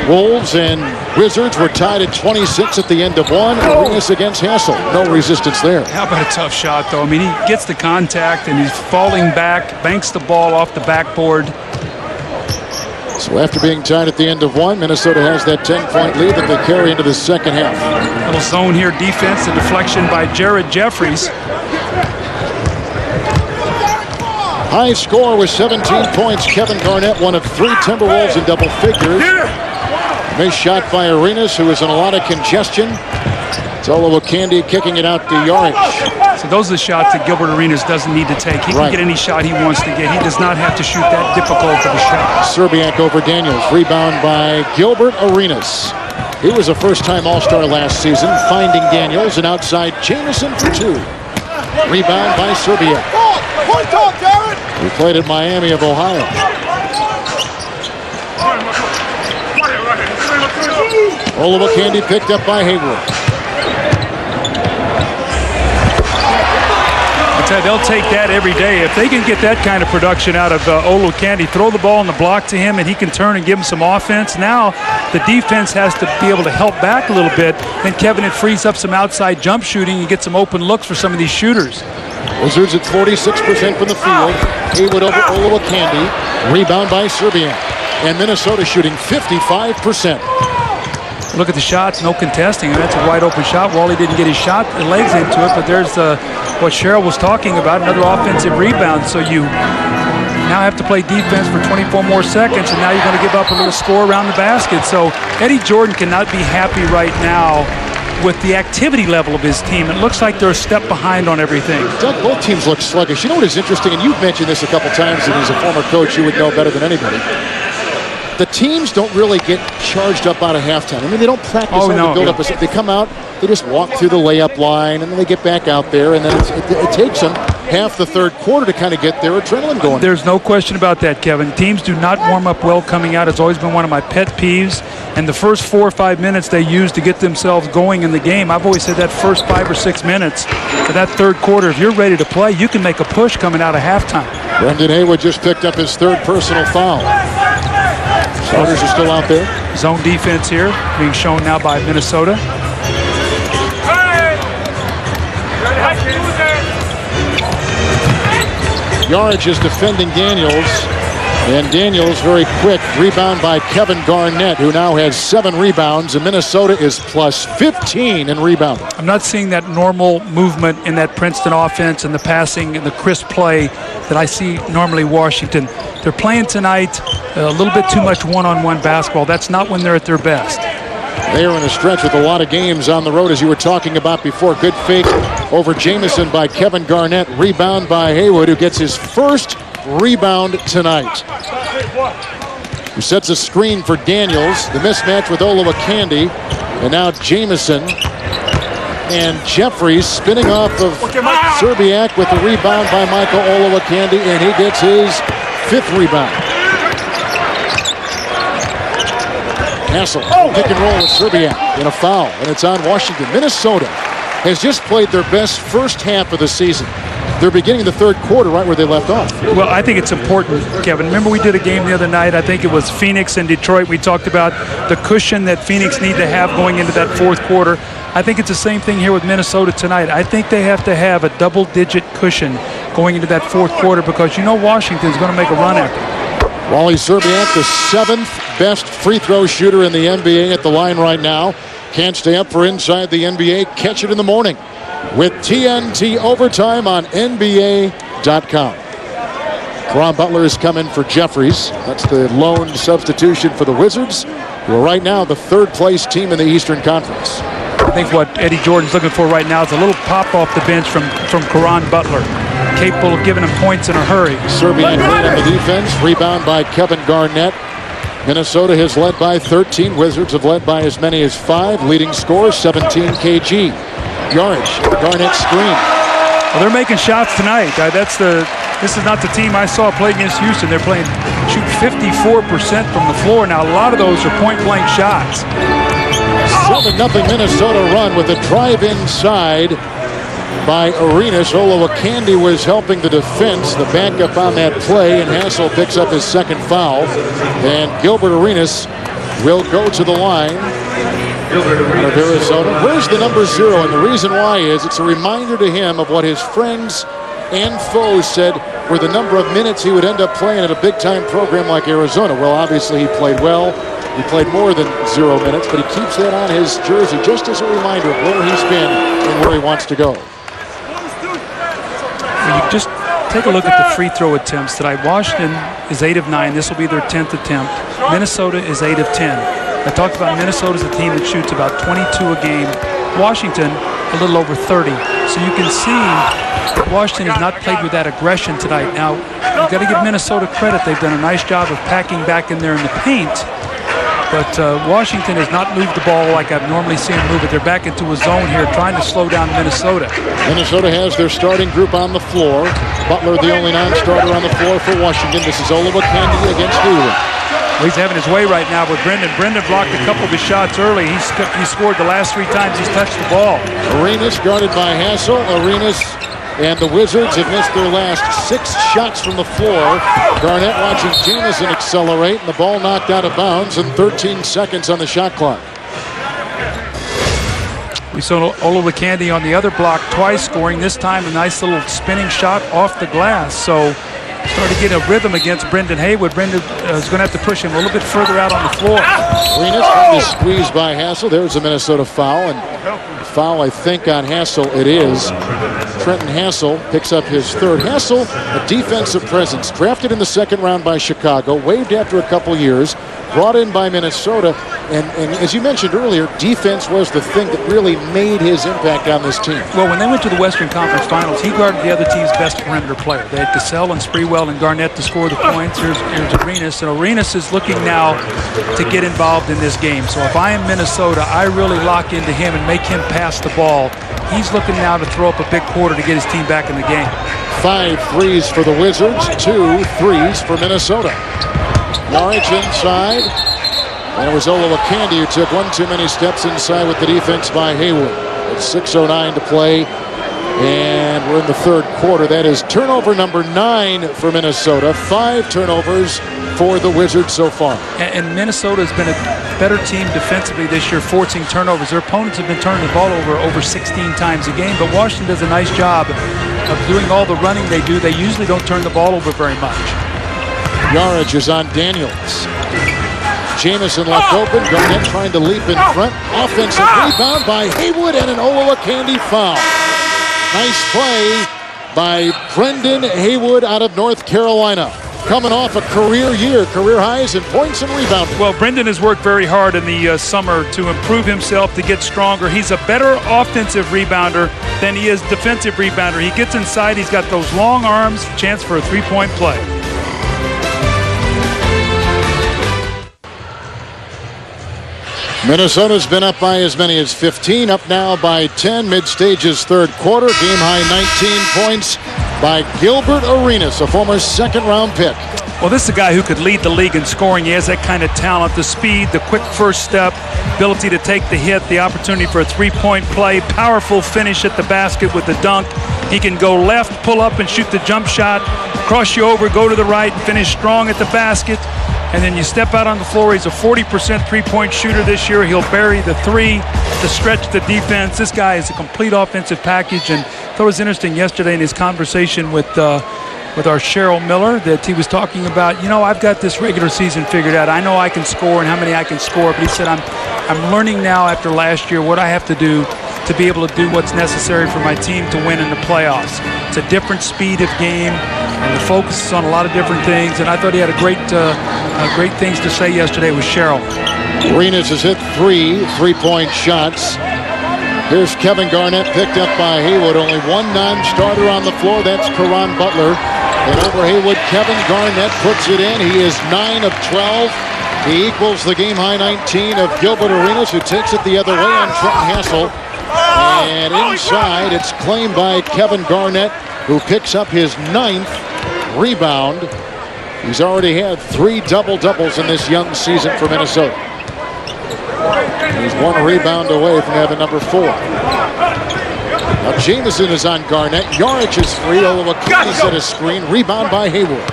Wolves and Wizards were tied at 26 at the end of one. Arenas against Hassel. No resistance there. How about a tough shot, though? I mean, he gets the contact and he's falling back, banks the ball off the backboard. So after being tied at the end of one, Minnesota has that 10-point lead that they carry into the second half. Little zone here defense, the deflection by Jared Jeffries. High score with 17 points. Kevin Garnett, one of 3 Timberwolves in double figures. Nice shot by Arenas, who is in a lot of congestion. It's Olowokandi kicking it out to Yarich. So those are the shots that Gilbert Arenas doesn't need to take. He can get any shot he wants to get. He does not have to shoot that difficult of a shot. Serbiak over Daniels. Rebound by Gilbert Arenas. He was a first-time All-Star last season, finding Daniels, and outside Jamison for 2. Rebound by Serbiak. He played at Miami of Ohio. Olowokandi picked up by Hayward. They'll take that every day. If they can get that kind of production out of Olowokandi, throw the ball in the block to him and he can turn and give him some offense. Now the defense has to be able to help back a little bit. Then Kevin, it frees up some outside jump shooting and get some open looks for some of these shooters. Wizards at 46% from the field. Haywood over Olowokandi. Rebound by Serbiak. And Minnesota shooting 55%. Look at the shots, no contesting, and that's a wide open shot. Wally didn't get his shot, legs into it, but there's what Cheryl was talking about, another offensive rebound. So you now have to play defense for 24 more seconds, and now you're going to give up a little score around the basket. So Eddie Jordan cannot be happy right now with the activity level of his team. It looks like they're a step behind on everything. Doug, both teams look sluggish. You know what is interesting, and you've mentioned this a couple times, and as a former coach, you would know better than anybody. The teams don't really get charged up out of halftime. I mean, they don't practice on the build-up. They come out, they just walk through the layup line, and then they get back out there, and then it takes them half the third quarter to kind of get their adrenaline going. There's no question about that, Kevin. Teams do not warm up well coming out. It's always been one of my pet peeves. And the first 4 or 5 minutes they use to get themselves going in the game, I've always said that first 5 or 6 minutes of that third quarter, if you're ready to play, you can make a push coming out of halftime. Brendan Haywood just picked up his 3rd personal foul. Starters are still out there. Zone defense here being shown now by Minnesota. Yarich is defending Daniels. And Daniels very quick. Rebound by Kevin Garnett, who now has 7 rebounds. And Minnesota is plus 15 in rebounding. I'm not seeing that normal movement in that Princeton offense and the passing and the crisp play that I see normally Washington. They're playing tonight a little bit too much one-on-one basketball. That's not when they're at their best. They are in a stretch with a lot of games on the road, as you were talking about before. Good fake over Jamison by Kevin Garnett. Rebound by Haywood, who gets his first rebound tonight. Who sets a screen for Daniels. The mismatch with Olowokandi. And now Jamison. And Jeffries spinning off of Serbiak with the rebound by Michael Olowokandi. And he gets his 5th rebound. Hassel, pick and roll with Serbiak in a foul, and it's on Washington. Minnesota has just played their best first half of the season. They're beginning the third quarter right where they left off. Well, I think it's important, Kevin. Remember we did a game the other night, I think it was Phoenix and Detroit. We talked about the cushion that Phoenix need to have going into that fourth quarter. I think it's the same thing here with Minnesota tonight. I think they have to have a double-digit cushion going into that fourth quarter because you know Washington's going to make a run after it. Wally Serbiak, the 7th best free throw shooter in the NBA at the line right now. Can't stay up for Inside the NBA. Catch it in the morning with TNT Overtime on NBA.com. Caron Butler is coming for Jeffries. That's the lone substitution for the Wizards, who are right now the 3rd place team in the Eastern Conference. I think what Eddie Jordan's looking for right now is a little pop off the bench from Caron Butler. Capable of giving him points in a hurry. Serbiak great on the defense. Rebound by Kevin Garnett. Minnesota has led by 13. Wizards have led by as many as 5. Leading scorer 17 KG. Yarich, Garnett screen. Well, they're making shots tonight. This is not the team I saw play against Houston. They're shoot 54% from the floor. Now, a lot of those are point-blank shots. 7-0 Minnesota run with a drive inside by Arenas. Olowokandi was helping the defense. The backup on that play, and Hassel picks up his second foul. And Gilbert Arenas will go to the line of Arizona. Where's the number 0? And the reason why is it's a reminder to him of what his friends and foes said were the number of minutes he would end up playing at a big-time program like Arizona. Well, obviously he played well. He played more than 0 minutes, but he keeps that on his jersey just as a reminder of where he's been and where he wants to go. You just take a look at the free throw attempts tonight. Washington is 8 of 9. This will be their 10th attempt. Minnesota is 8 of 10. I talked about Minnesota as a team that shoots about 22 a game. Washington, a little over 30. So you can see Washington has not played with that aggression tonight. Now, you've got to give Minnesota credit. They've done a nice job of packing back in there in the paint. But Washington has not moved the ball like I've normally seen them move it. They're back into a zone here, trying to slow down Minnesota. Minnesota has their starting group on the floor. Butler, the only non-starter on the floor for Washington. This is Olowokandi against Hayward. Well, he's having his way right now with Brendan. Brendan blocked a couple of his shots early. He scored the last 3 times he's touched the ball. Arenas guarded by Hassel. Arenas and the Wizards have missed their last 6 shots from the floor. Garnett watching Jamison accelerate, and the ball knocked out of bounds, and 13 seconds on the shot clock. We saw Olowokandi on the other block twice scoring. This time a nice little spinning shot off the glass. So started getting a rhythm against Brendan Haywood. Brendan is going to have to push him a little bit further out on the floor. Arenas trying to squeeze by Hassel. There's a Minnesota foul, and foul, I think, on Hassel. It is. Trenton Hassel picks up his 3rd. Hassel, a defensive presence, drafted in the 2nd round by Chicago, waived after a couple years, brought in by Minnesota, and as you mentioned earlier, defense was the thing that really made his impact on this team. Well, when they went to the Western Conference Finals, he guarded the other team's best perimeter player. They had Cassell and Sprewell and Garnett to score the points. Here's Arenas, and Arenas is looking now to get involved in this game. So if I am Minnesota, I really lock into him and make him pass the ball. He's looking now to throw up a big quarter to get his team back in the game. 5 threes for the Wizards, 2 threes for Minnesota. Norwich inside, and it was Olowokandi who took 1 too many steps inside with the defense by Hayward. It's 6:09 to play, and we're in the 3rd quarter. That is turnover number 9 for Minnesota. 5 turnovers for the Wizards so far. And Minnesota has been a better team defensively this year, forcing turnovers. Their opponents have been turning the ball over 16 times a game, but Washington does a nice job of doing all the running they do. They usually don't turn the ball over very much. Yarage is on Daniels. Jamison left open. Garnett trying to leap in front. Offensive rebound by Haywood and an Olowokandi foul. Nice play by Brendan Haywood out of North Carolina. Coming off a career year, career highs in points and rebounding. Well, Brendan has worked very hard in the summer to improve himself, to get stronger. He's a better offensive rebounder than he is defensive rebounder. He gets inside, he's got those long arms, chance for a 3-point play. Minnesota's been up by as many as 15, up now by 10, mid-stages 3rd quarter. Game high 19 points by Gilbert Arenas, a former 2nd-round pick. Well, this is a guy who could lead the league in scoring. He has that kind of talent, the speed, the quick first step, ability to take the hit, the opportunity for a 3-point play, powerful finish at the basket with the dunk. He can go left, pull up and shoot the jump shot, cross you over, go to the right, finish strong at the basket. And then you step out on the floor. He's a 40% 3-point shooter this year. He'll bury the 3 to stretch the defense. This guy is a complete offensive package. And I thought it was interesting yesterday in his conversation with our Cheryl Miller that he was talking about, you know, I've got this regular season figured out. I know I can score and how many I can score. But he said, I'm learning now after last year what I have to do to be able to do what's necessary for my team to win in the playoffs. It's a different speed of game, and the focus is on a lot of different things. And I thought he had a great things to say yesterday with Cheryl. Arenas has hit 3 3-point shots. Here's Kevin Garnett picked up by Haywood. Only 1 non-starter on the floor. That's Caron Butler. And over Haywood, Kevin Garnett puts it in. He is 9 of 12. He equals the game high 19 of Gilbert Arenas, who takes it the other way on Trenton Hassel. And inside, it's claimed by Kevin Garnett, who picks up his 9th rebound. He's already had 3 double-doubles in this young season for Minnesota. He's 1 rebound away from having number 4. Now Jamison is on Garnett. Yarich is free. Olowokandi set a screen. Rebound by Hayward.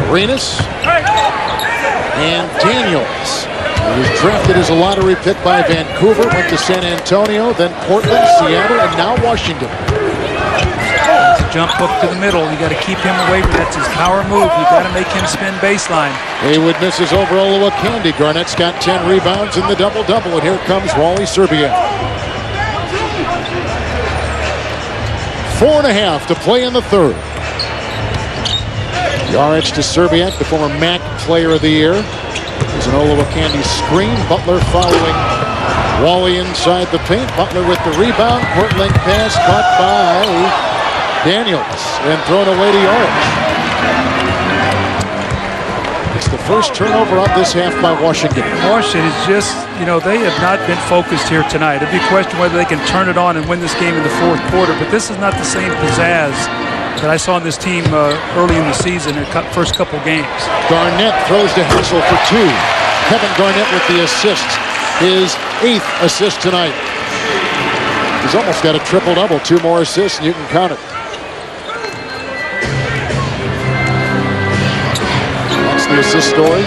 Arenas and Daniels. He was drafted as a lottery pick by Vancouver. Went to San Antonio, then Portland, Seattle, and now Washington. Jump hook to the middle. You got to keep him away from that. That's his power move. You got to make him spin baseline. Haywood misses over Olowokandi. Garnett's got 10 rebounds in the double-double, and here comes Wally Szczerbiak. 4.5 to play in the 3rd. Yarich to Szczerbiak, the former MAC Player of the Year. There's an Olowokandi screen. Butler following Wally inside the paint. Butler with the rebound. Court-length pass caught by Daniels and thrown away to Yarich. It's the first turnover of this half by Washington. Washington is just, they have not been focused here tonight. It'd be a question whether they can turn it on and win this game in the 4th quarter, but this is not the same pizzazz that I saw in this team early in the season in the first couple games. Garnett throws to Hassel for 2. Kevin Garnett with the assist. His 8th assist tonight. He's almost got a triple-double. 2 more assists, and you can count it. That's the assist story.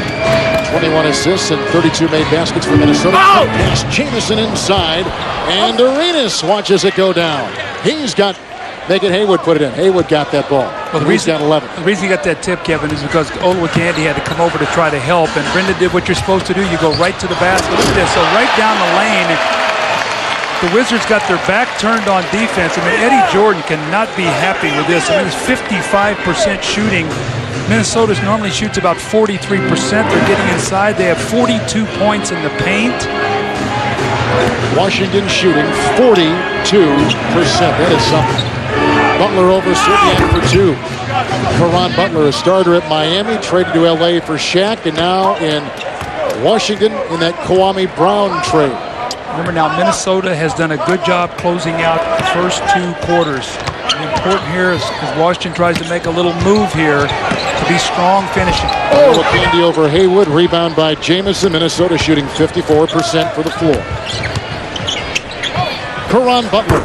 21 assists and 32 made baskets for Minnesota. Pass Jamison inside, and Arenas watches it go down. He's got... Make it Haywood put it in. Haywood got that ball. Well, the reason 11. The reason he got that tip, Kevin, is because Olowokandi had to come over to try to help, and Brenda did what you're supposed to do. You go right to the basket. Look at this. So right down the lane, the Wizards got their back turned on defense. I mean, Eddie Jordan cannot be happy with this. I mean, it's 55% shooting. Minnesota normally shoots about 43%. They're getting inside. They have 42 points in the paint. Washington shooting 42%. That is something. Butler over Szczerbiak for 2. Caron Butler, a starter at Miami, traded to LA for Shaq, and now in Washington in that Kwame Brown trade. Remember now, Minnesota has done a good job closing out the first 2 quarters. The important here is Washington tries to make a little move here to be strong finishing. Olowokandi over Haywood, rebound by Jamison. Minnesota shooting 54% for the floor. Caron Butler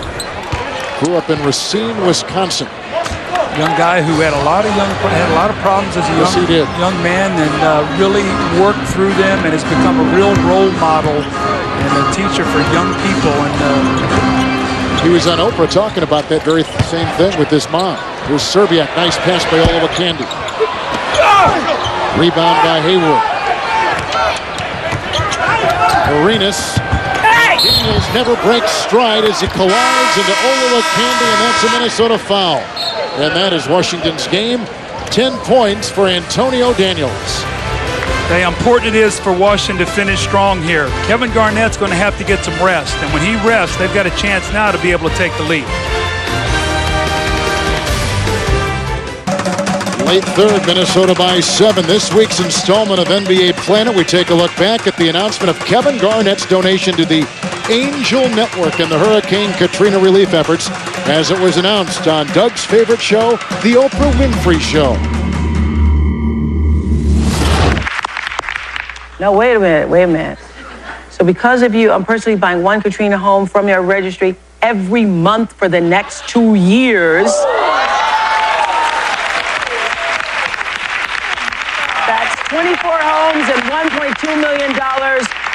grew up in Racine, Wisconsin. Young guy who had a lot of problems as a young man, and really worked through them, and has become a real role model and a teacher for young people. And he was on Oprah talking about that very same thing with his mom. Here's Szczerbiak, nice pass by Olowokandi. Rebound by Hayward. Arenas. Daniels never breaks stride as he collides into Olowokandi, and that's a Minnesota foul. And that is Washington's game. 10 points for Antonio Daniels. How important it is for Washington to finish strong here. Kevin Garnett's going to have to get some rest, and when he rests, they've got a chance now to be able to take the lead. Late 3rd, Minnesota by 7. This week's installment of NBA Planet, we take a look back at the announcement of Kevin Garnett's donation to the Angel Network and the Hurricane Katrina relief efforts as it was announced on Doug's favorite show, The Oprah Winfrey Show. No, wait a minute. So because of you, I'm personally buying 1 Katrina home from your registry every month for the next 2 years. That's 24 homes and $1.2 million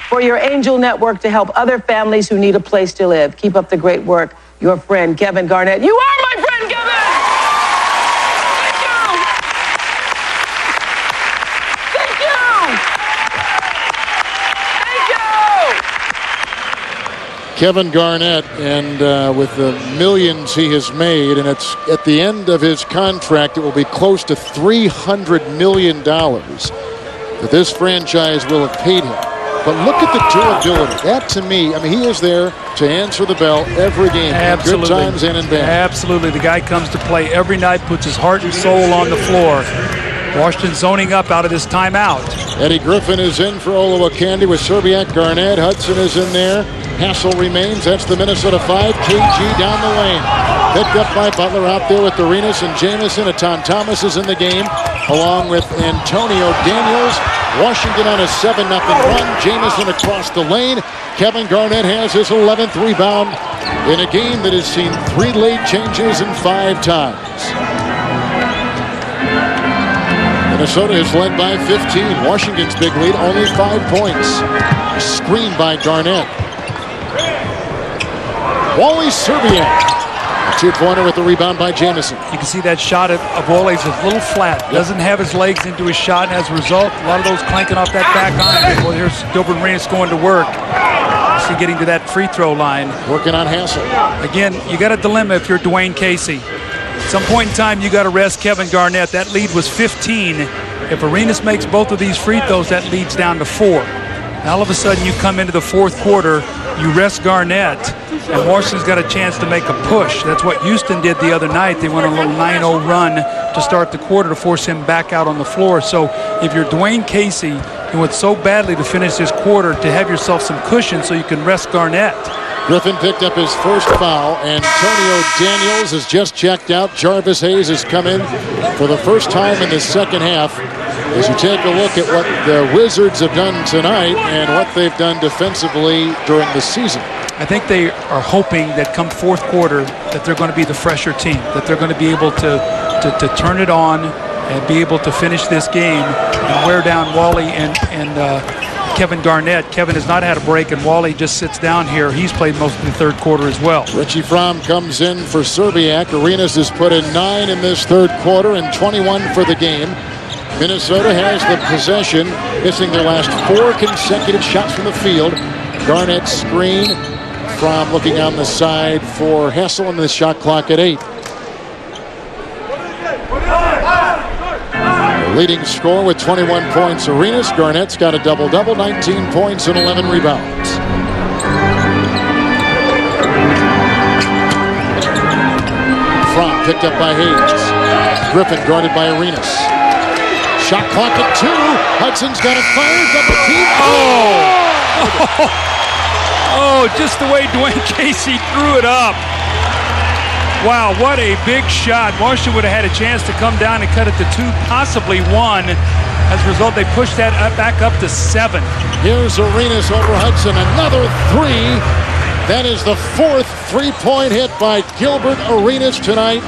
for your Angel Network to help other families who need a place to live. Keep up the great work. Your friend, Kevin Garnett. You are my friend, Kevin! Thank you! Kevin Garnett, and with the millions he has made, and it's at the end of his contract, it will be close to $300 million that this franchise will have paid him. But look at the durability. That, to me, I mean, he is there to answer the bell every game. Absolutely. In good times and in bad. Absolutely. The guy comes to play every night, puts his heart and soul on the floor. Washington zoning up out of this timeout. Eddie Griffin is in for Olowokandi with Serbiak. Garnett. Hudson is in there. Hassel remains. That's the Minnesota 5. KG down the lane. Picked up by Butler out there with Arenas and Jamison. Aton Thomas is in the game along with Antonio Daniels. Washington on a 7-0 run. Jamison across the lane. Kevin Garnett has his 11th rebound in a game that has seen 3 late changes in 5 times. Minnesota is led by 15. Washington's big lead, only 5 points. Screened by Garnett. Wally Serbiak. A 2-pointer with the rebound by Jamison. You can see that shot of Wally's is a little flat. Doesn't have his legs into his shot, and as a result, a lot of those clanking off that back iron. Well, here's Gilbert Arenas going to work. See, getting to that free throw line. Working on Hassel. Again, you got a dilemma if you're Dwayne Casey. At some point in time, you got to rest Kevin Garnett. That lead was 15. If Arenas makes both of these free throws, that leads down to 4. Now, all of a sudden, you come into the fourth quarter, you rest Garnett, and Washington's got a chance to make a push. That's what Houston did the other night. They went on a little 9-0 run to start the quarter to force him back out on the floor. So if you're Dwayne Casey, you want so badly to finish this quarter to have yourself some cushion so you can rest Garnett. Griffin picked up his first foul. Antonio Daniels has just checked out. Jarvis Hayes has come in for the first time in the second half. As you take a look at what the Wizards have done tonight and what they've done defensively during the season. I think they are hoping that come fourth quarter that they're going to be the fresher team, that they're going to be able to turn it on and be able to finish this game and wear down Wally and Kevin Garnett. Kevin has not had a break, and Wally just sits down here. He's played most of the third quarter as well. Richie Fromm comes in for Serbiak. Arenas has put in 9 in this third quarter and 21 for the game. Minnesota has the possession, missing their last 4 consecutive shots from the field. Garnett screen. Fromm looking on the side for Hassel, and the shot clock at 8. The leading scorer with 21 points, Arenas. Garnett's got a double-double, 19 points and 11 rebounds. Fromm picked up by Hayes. Griffin guarded by Arenas. Shot clock at 2. Hudson's got it fired. Double team. Oh, just the way Dwayne Casey threw it up. Wow, what a big shot. Washington would have had a chance to come down and cut it to 2, possibly 1. As a result, they pushed that back up to 7. Here's Arenas over Hudson. Another 3. That is the 4th three-point hit by Gilbert Arenas tonight.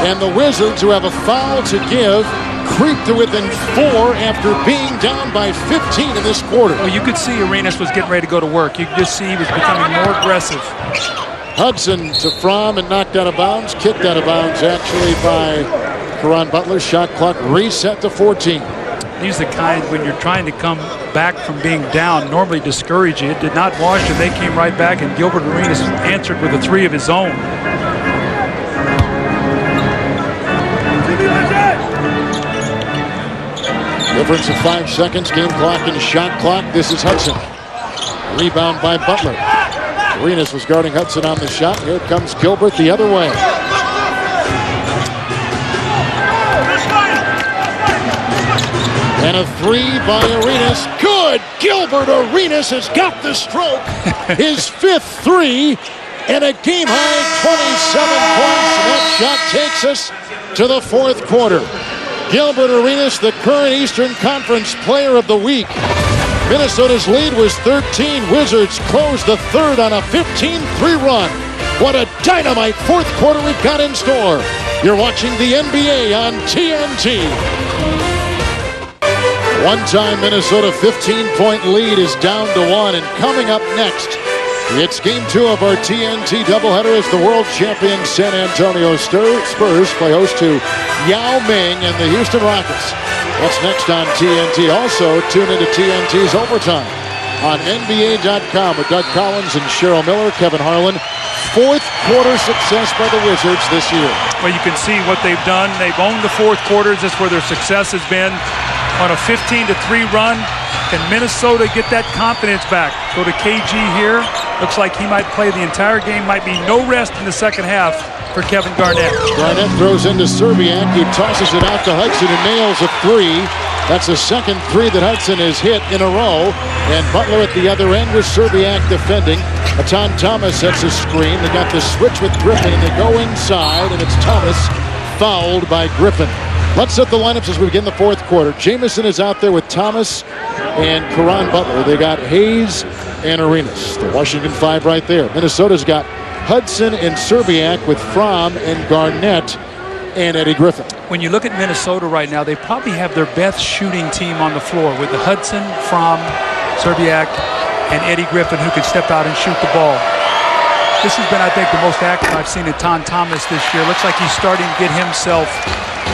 And the Wizards, who have a foul to give, creep to within 4 after being down by 15 in this quarter. Well, you could see Arenas was getting ready to go to work. You could just see he was becoming more aggressive. Hudson to Fromm and knocked out of bounds. Kicked out of bounds, actually, by Caron Butler. Shot clock reset to 14. These are the kind, when you're trying to come back from being down, normally discourage you. It did not Washington. They came right back, and Gilbert Arenas answered with a 3 of his own. Difference of 5 seconds. Game clock and shot clock. This is Hudson. Rebound by Butler. Arenas was guarding Hudson on the shot. Here comes Gilbert the other way. And a 3 by Arenas. Good! Gilbert Arenas has got the stroke. His 5th 3 and a game-high 27 points. That shot takes us to the 4th quarter. Gilbert Arenas, the current Eastern Conference Player of the Week. Minnesota's lead was 13. Wizards closed the third on a 15-3 run. What a dynamite 4th quarter we've got in store. You're watching the NBA on TNT. One-time Minnesota 15-point lead is down to 1, and coming up next, it's Game 2 of our TNT doubleheader as the world champion San Antonio Spurs play host to Yao Ming and the Houston Rockets. That's next on TNT. Also, tune into TNT's Overtime on NBA.com with Doug Collins and Cheryl Miller, Kevin Harlan. 4th quarter success by the Wizards this year. Well, you can see what they've done. They've owned the 4th quarters. That's where their success has been. On a 15-3 run, Can Minnesota get that confidence back? Go to KG here. Looks like he might play the entire game. Might be no rest in the second half for Kevin Garnett. Garnett throws into Serbiak. He tosses it out to Hudson and nails a three. That's the second three that Hudson has hit in a row. And Butler at the other end with Serbiak defending. Atan Thomas sets a screen. They got the switch with Griffin, and they go inside, and it's Thomas fouled by Griffin. Let's set the lineups as we begin the fourth quarter. Jamison is out there with Thomas and Caron Butler. They got Hayes and Arenas. The Washington five right there. Minnesota's got Hudson and Serbiak with Fromm and Garnett and Eddie Griffin. When you look at Minnesota right now, they probably have their best shooting team on the floor with the Hudson, Fromm, Serbiak, and Eddie Griffin, who can step out and shoot the ball. This has been, I think, the most active I've seen Atan Thomas this year. Looks like he's starting to get himself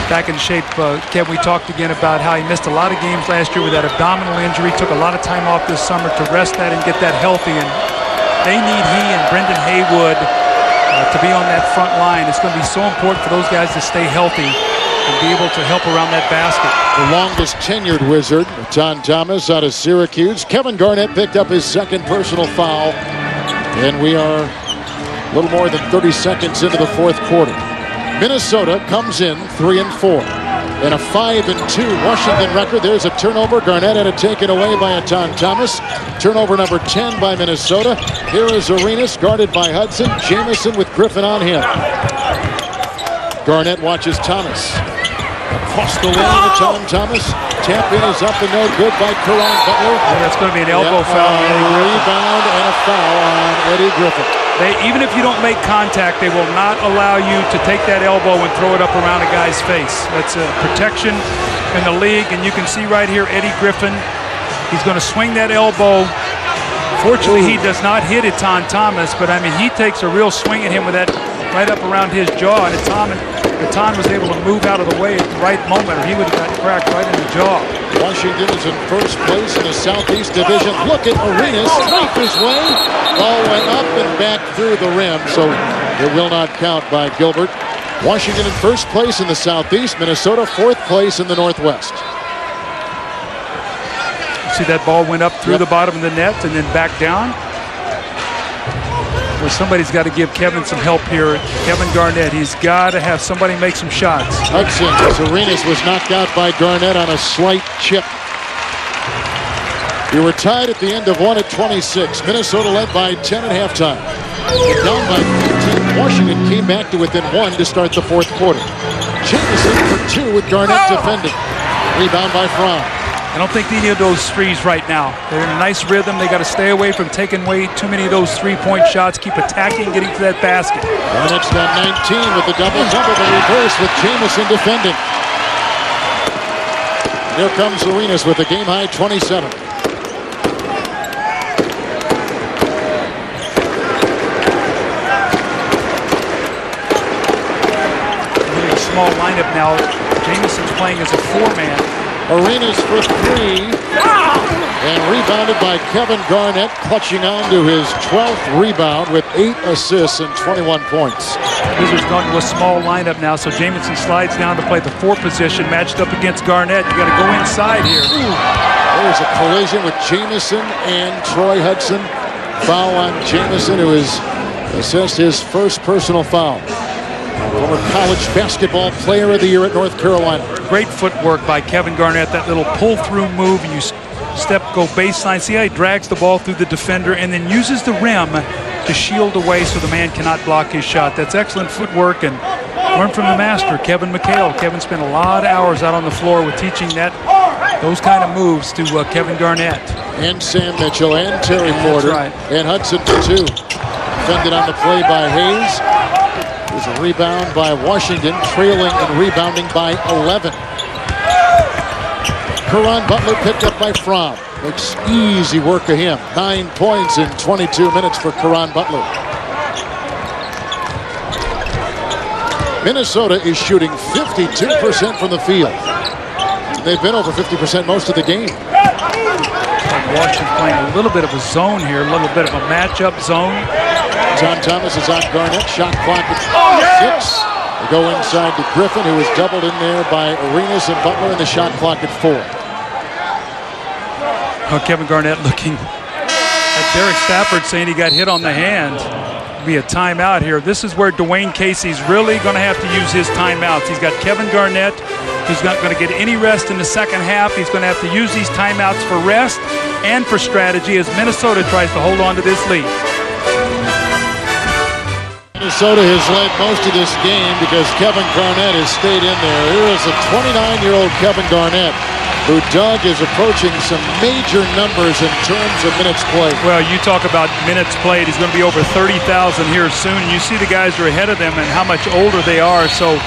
back in shape. Kevin, we talked again about how he missed a lot of games last year with that abdominal injury. Took a lot of time off this summer to rest that and get that healthy. And they need he and Brendan Haywood to be on that front line. It's going to be so important for those guys to stay healthy and be able to help around that basket. The longest tenured Wizard, Atan Thomas out of Syracuse. Kevin Garnett picked up his second personal foul. And we are a little more than 30 seconds into the fourth quarter. Minnesota comes in 3-4. And a 5-2 Washington record. There's a turnover. Garnett had it taken away by Atan Thomas. Turnover number 10 by Minnesota. Here is Arenas guarded by Hudson. Jamison with Griffin on him. Garnett watches Thomas. Across the lane to Atan Thomas. Tap in is up and no good by Caron Butler. And that's going to be an elbow foul. A rebound and a foul on Eddie Griffin. Even if you don't make contact, they will not allow you to take that elbow and throw it up around a guy's face. That's a protection in the league, and you can see right here Eddie Griffin. He's going to swing that elbow. Fortunately, he does not hit Atan Thomas, but I mean, he takes a real swing at him with that right up around his jaw, and Atan was able to move out of the way at the right moment, or he would have got cracked right in the jaw. Washington is in first place in the Southeast Division. Look at Arenas, straight his way. Ball went up and back through the rim, so it will not count by Gilbert. Washington in first place in the Southeast. Minnesota fourth place in the Northwest. See that ball went up through the bottom of the net and then back down. Well, somebody's got to give Kevin some help here. Kevin Garnett, he's got to have somebody make some shots. Hudson, Arenas was knocked out by Garnett on a slight chip. We were tied at the end of one at 26. Minnesota led by 10 at halftime. And down by 15, Washington came back to within one to start the fourth quarter. Jamison for two with Garnett defending. Rebound by Fromm. I don't think they need those threes right now. They're in a nice rhythm. They got to stay away from taking away too many of those three-point shots. Keep attacking, getting to that basket. Garnett's got 19 with the double-double, the reverse with Jamison defending. Here comes Arenas with a game-high 27. Really small lineup now. Jamison's playing as a four-man. Arenas for three, and rebounded by Kevin Garnett, clutching on to his 12th rebound with 8 assists and 21 points. Wizards going to a small lineup now, so Jamison slides down to play the 4 position, matched up against Garnett. You got to go inside here. There's a collision with Jamison and Troy Hudson. Foul on Jamison, who has assessed his first personal foul. Former college basketball player of the year at North Carolina. Great footwork by Kevin Garnett, that little pull-through move. You go baseline. See how he drags the ball through the defender and then uses the rim to shield away so the man cannot block his shot. That's excellent footwork, and learn from the master, Kevin McHale. Kevin spent a lot of hours out on the floor with teaching those kind of moves to Kevin Garnett. And Sam Mitchell and Terry Porter. Right. And Hudson for 2. Defended on the play by Hayes. There's a rebound by Washington, trailing and rebounding by 11. Caron Butler picked up by Fromm. Makes easy work of him. 9 points in 22 minutes for Caron Butler. Minnesota is shooting 52% from the field. They've been over 50% most of the game. Washington playing a little bit of a zone here, a little bit of a matchup zone. John Thomas is on Garnett. Shot clock at 6. They go inside to Griffin, who is doubled in there by Arenas and Butler, and the shot clock at 4. Kevin Garnett looking at Derek Stafford saying he got hit on the hand. Be a timeout here. This is where Dwayne Casey's really going to have to use his timeouts. He's got Kevin Garnett, who's not going to get any rest in the second half. He's going to have to use these timeouts for rest and for strategy as Minnesota tries to hold on to this lead. Minnesota has led most of this game because Kevin Garnett has stayed in there. Here is a 29-year-old Kevin Garnett, who, Doug, is approaching some major numbers in terms of minutes played. Well, you talk about minutes played. He's going to be over 30,000 here soon. You see the guys who are ahead of them and how much older they are. So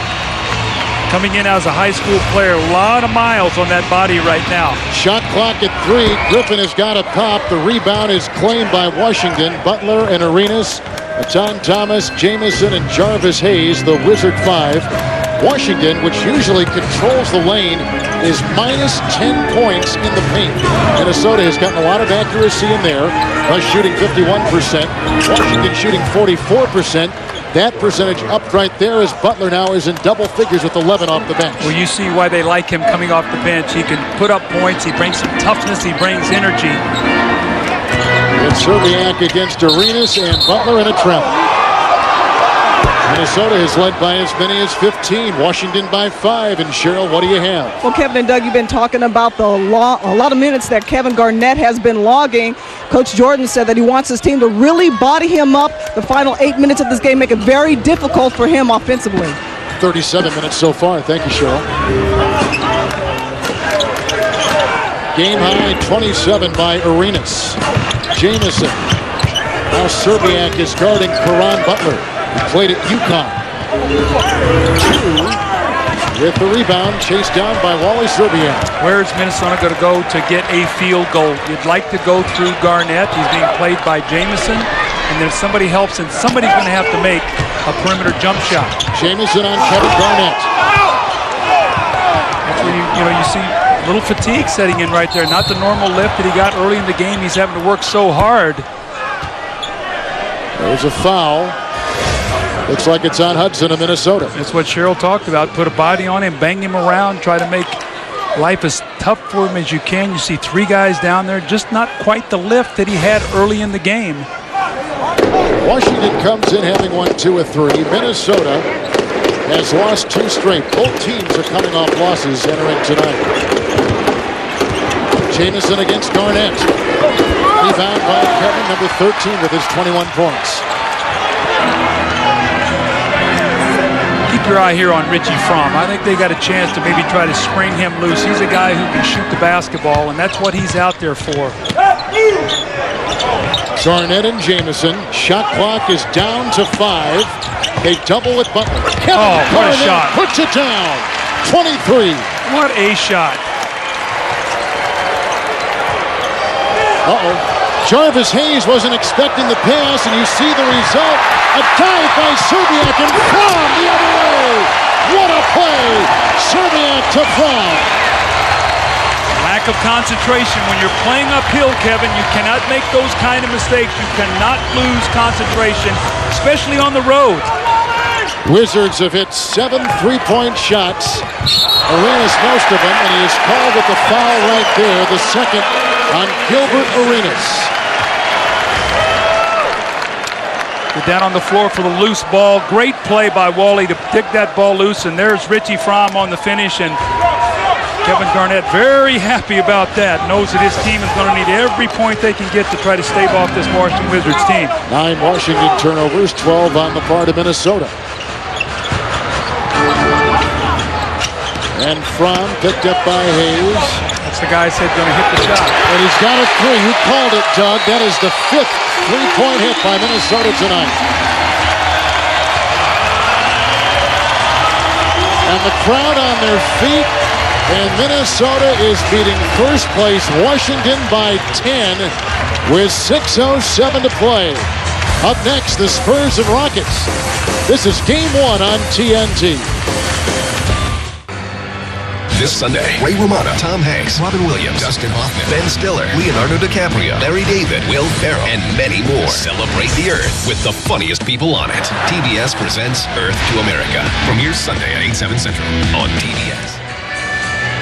coming in as a high school player, a lot of miles on that body right now. Shot clock at 3. Griffin has got a pop. The rebound is claimed by Washington. Butler and Arenas, John Thomas, Jamison, and Jarvis Hayes, the Wizard 5. Washington, which usually controls the lane, is minus 10 points in the paint. Minnesota has gotten a lot of accuracy in there by shooting 51%. Washington shooting 44%. That percentage up right there as Butler now is in double figures with 11 off the bench. Well, you see why they like him coming off the bench. He can put up points. He brings some toughness. He brings energy. It's Serbiak against Arenas and Butler in a trap. Minnesota has led by as many as 15. Washington by 5. And Cheryl, what do you have? Well, Kevin and Doug, you've been talking about a lot of minutes that Kevin Garnett has been logging. Coach Jordan said that he wants his team to really body him up the final 8 minutes of this game, make it very difficult for him offensively. 37 minutes so far. Thank you, Cheryl. Game high 27 by Arenas. Jamison. Now Serbiak is guarding Karan Butler. He played at UConn. 2 with the rebound, chased down by Wally Serbiak. Where is Minnesota going to go to get a field goal? You'd like to go through Garnett. He's being played by Jamison. And then if somebody helps, and somebody's going to have to make a perimeter jump shot. Jamison on Kevin Garnett. That's where you see a little fatigue setting in right there. Not the normal lift that he got early in the game. He's having to work so hard. There's a foul. Looks like it's on Hudson of Minnesota. That's what Cheryl talked about. Put a body on him, bang him around, try to make life as tough for him as you can. You see 3 guys down there, just not quite the lift that he had early in the game. Washington comes in having won 2 of 3. Minnesota has lost 2 straight. Both teams are coming off losses entering tonight. Jamison against Garnett. Rebound by Kevin, number 13 with his 21 points. Keep your eye here on Richie Fromm. I think they got a chance to maybe try to spring him loose. He's a guy who can shoot the basketball, and that's what he's out there for. Garnett and Jamison. Shot clock is down to 5. They double with Butler. Kevin what a shot. Puts it down. 23. What a shot. Jarvis Hayes wasn't expecting the pass, and you see the result. A dive by Serbiak and Fromm the other way. What a play. Serbiak to Fromm. Lack of concentration. When you're playing uphill, Kevin, you cannot make those kind of mistakes. You cannot lose concentration, especially on the road. Wizards have hit 7 3-point shots. Arenas most of them, and he is called with the foul right there, the second on Gilbert Arenas. Down on the floor for the loose ball. Great play by Wally to pick that ball loose, and there's Richie Fromm on the finish, and Kevin Garnett very happy about that. Knows that his team is going to need every point they can get to try to stave off this Washington Wizards team. 9 Washington turnovers, 12 on the part of Minnesota. And Fromm picked up by Hayes. That's the guy I said going to hit the shot. And he's got a 3. Who called it, Doug? That is the 5th 3-point hit by Minnesota tonight. And the crowd on their feet, and Minnesota is beating first place Washington by 10 with 6:07 to play. Up next, the Spurs and Rockets. This is Game 1 on TNT. This Sunday, Ray Romano, Tom Hanks, Robin Williams, Dustin Hoffman, Ben Stiller, Leonardo DiCaprio, Larry David, Will Ferrell, and many more celebrate the Earth with the funniest people on it. TBS presents Earth to America. Premieres Sunday at 8/7 Central on TBS.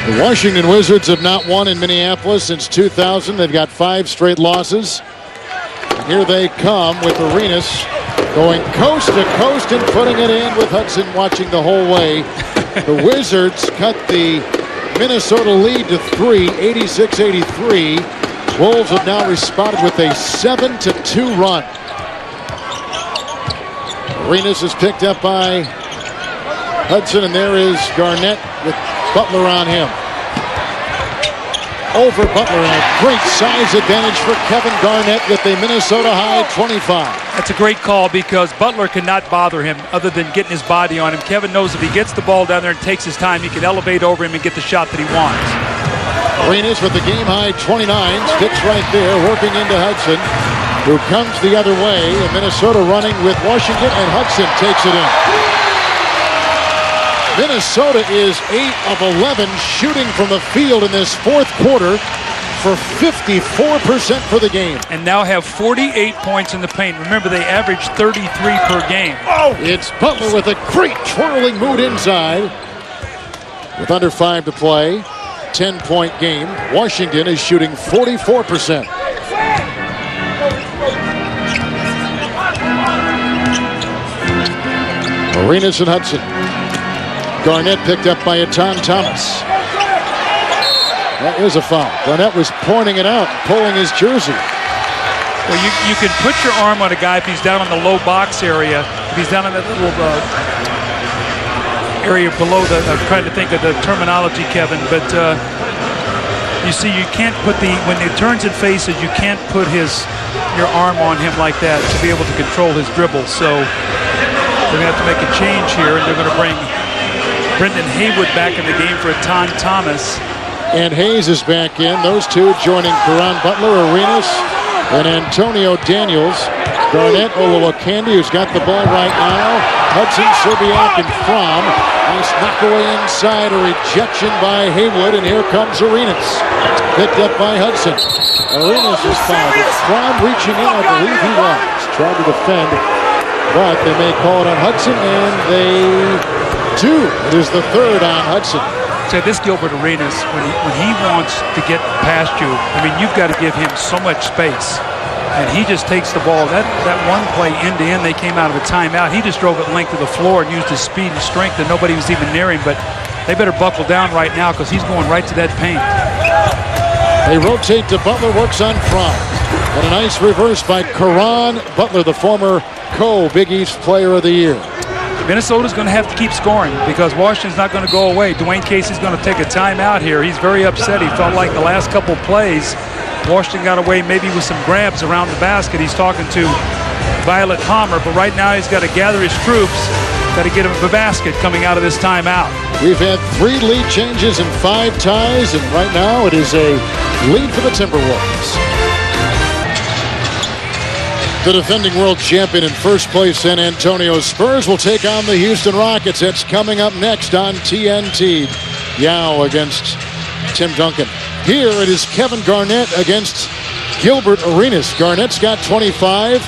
The Washington Wizards have not won in Minneapolis since 2000. They've got 5 straight losses. And here they come with Arenas going coast to coast and putting it in with Hudson watching the whole way. The Wizards cut the Minnesota lead to 3, 86-83. Wolves have now responded with a 7-2 run. Arenas is picked up by Hudson, and there is Garnett with Butler on him. Over Butler, and a great size advantage for Kevin Garnett with a Minnesota high 25. That's a great call because Butler cannot bother him other than getting his body on him. Kevin knows if he gets the ball down there and takes his time, he can elevate over him and get the shot that he wants. Arenas with the game high 29, sticks right there, working into Hudson, who comes the other way, and Minnesota running with Washington, and Hudson takes it in. Minnesota is 8 of 11 shooting from the field in this fourth quarter for 54% for the game. And now have 48 points in the paint. Remember, they average 33 per game. Oh! It's Butler with a great twirling mood inside. With under 5 to play, 10-point game. Washington is shooting 44%. Arenas and Hudson. Garnett picked up by a Thomas. That is a foul. Garnett was pointing it out and pulling his jersey. Well, you can put your arm on a guy if he's down in the low box area. If he's down in that little area below the, I'm trying to think of the terminology, Kevin, but you see you can't put when it turns and faces, you can't put your arm on him like that to be able to control his dribble. So they're going to have to make a change here, and they're going to bring Brendan Haywood back in the game for a Thomas. And Hayes is back in. Those two joining Caron Butler, Arenas, and Antonio Daniels. Garnett, Olowokandi, who's got the ball right now. Hudson, Serbiak, and Fromm. Nice knockaway inside, a rejection by Haywood, and here comes Arenas. Picked up by Hudson. Arenas is fouled. Fromm reaching in, I believe he was. Tried to defend, but they may call it on Hudson, and they do. It is the third on Hudson. So this Gilbert Arenas, when he wants to get past you, I mean, you've got to give him so much space. And he just takes the ball. That one play end to end, they came out of a timeout. He just drove it length of the floor and used his speed and strength, and nobody was even near him. But they better buckle down right now because he's going right to that paint. They rotate to Butler, works on Fromm. And a nice reverse by Caron Butler, the former Big East Player of the Year. Minnesota's going to have to keep scoring because Washington's not going to go away. Dwayne Casey's going to take a timeout here. He's very upset. He felt like the last couple plays, Washington got away maybe with some grabs around the basket. He's talking to Violet Palmer, but right now he's got to gather his troops, got to get him a basket coming out of this timeout. We've had 3 lead changes and 5 ties, and right now it is a lead for the Timberwolves. The defending world champion in first place, San Antonio Spurs, will take on the Houston Rockets. That's coming up next on TNT. Yao against Tim Duncan. Here it is Kevin Garnett against Gilbert Arenas. Garnett's got 25.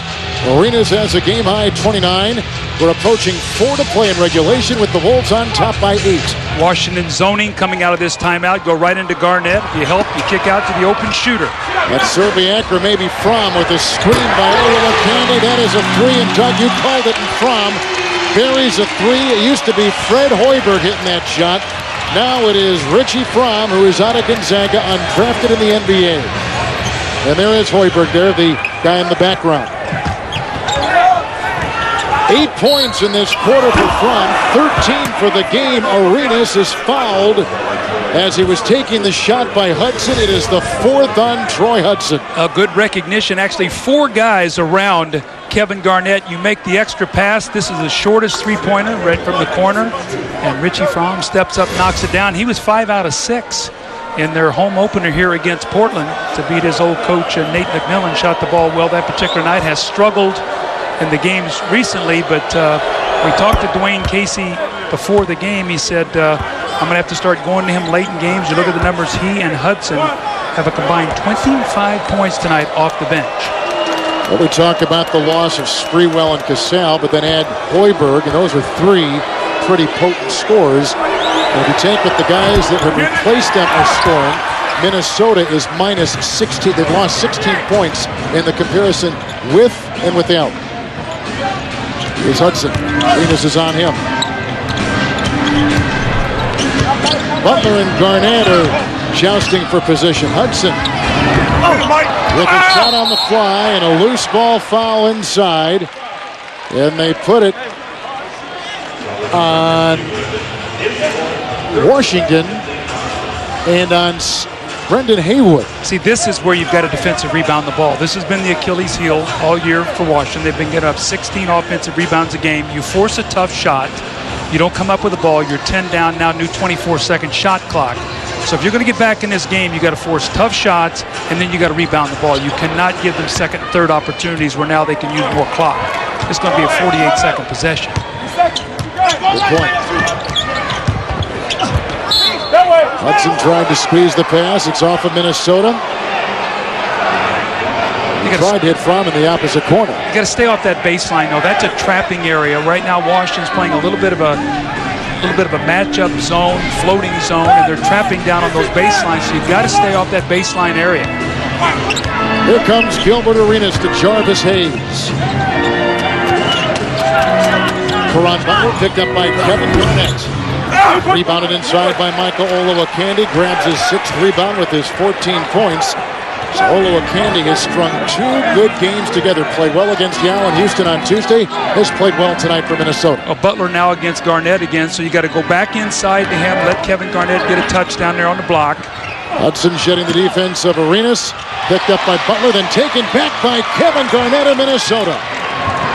Arenas has a game-high 29. We're approaching 4 to play in regulation with the Wolves on top by 8. Washington zoning coming out of this timeout. Go right into Garnett. If you help, you kick out to the open shooter. That's Serbiak or maybe Fromm with a screen by Olowokandi. That is a 3, and Doug, you called it, and Fromm buries a 3. It used to be Fred Hoiberg hitting that shot. Now it is Richie Fromm, who is out of Gonzaga, undrafted in the NBA. And there is Hoiberg there, the guy in the background. 8 points in this quarter for Fromm, 13 for the game. Arenas is fouled as he was taking the shot by Hudson. It is the 4th on Troy Hudson. A good recognition. Actually, 4 guys around Kevin Garnett. You make the extra pass. This is the shortest three-pointer right from the corner. And Richie Fromm steps up, knocks it down. He was 5 out of 6 in their home opener here against Portland to beat his old coach. Nate McMillan shot the ball well that particular night. Has struggled in the games recently, but we talked to Dwayne Casey before the game. He said, I'm going to have to start going to him late in games. You look at the numbers, he and Hudson have a combined 25 points tonight off the bench. Well, we talk about the loss of Sprewell and Cassell, but then add Hoiberg, and those are 3 pretty potent scores. And if you take what the guys that have replaced them are scoring, Minnesota is minus 16. They've lost 16 points in the comparison with and without. Here's Hudson. Arenas is on him. Butler and Garnett are jousting for position. Hudson with a shot on the fly and a loose ball foul inside. And they put it on Washington and on Brendan Haywood. See, this is where you've got to defensive rebound the ball. This has been the Achilles heel all year for Washington. They've been getting up 16 offensive rebounds a game. You force a tough shot. You don't come up with the ball. You're 10 down now, new 24-second shot clock. So if you're going to get back in this game, you got to force tough shots, and then you got to rebound the ball. You cannot give them second, third opportunities where now they can use more clock. It's going to be a 48-second possession. Good point. Hudson tried to squeeze the pass. It's off of Minnesota. He tried to hit Fromm in the opposite corner. You got to stay off that baseline, though. That's a trapping area. Right now, Washington's playing a little bit of a matchup zone, floating zone, and they're trapping down on those baselines. So you've got to stay off that baseline area. Here comes Gilbert Arenas to Jarvis Hayes. Karan Butler picked up by Kevin Garnett. Rebounded inside by Michael Olowokandi. Grabs his 6th rebound with his 14 points. So Olowokandi has strung 2 good games together. Played well against Yale and Houston on Tuesday. Has played well tonight for Minnesota. Butler now against Garnett again, so you got to go back inside to him. Let Kevin Garnett get a touchdown there on the block. Hudson shedding the defense of Arenas. Picked up by Butler, then taken back by Kevin Garnett of Minnesota.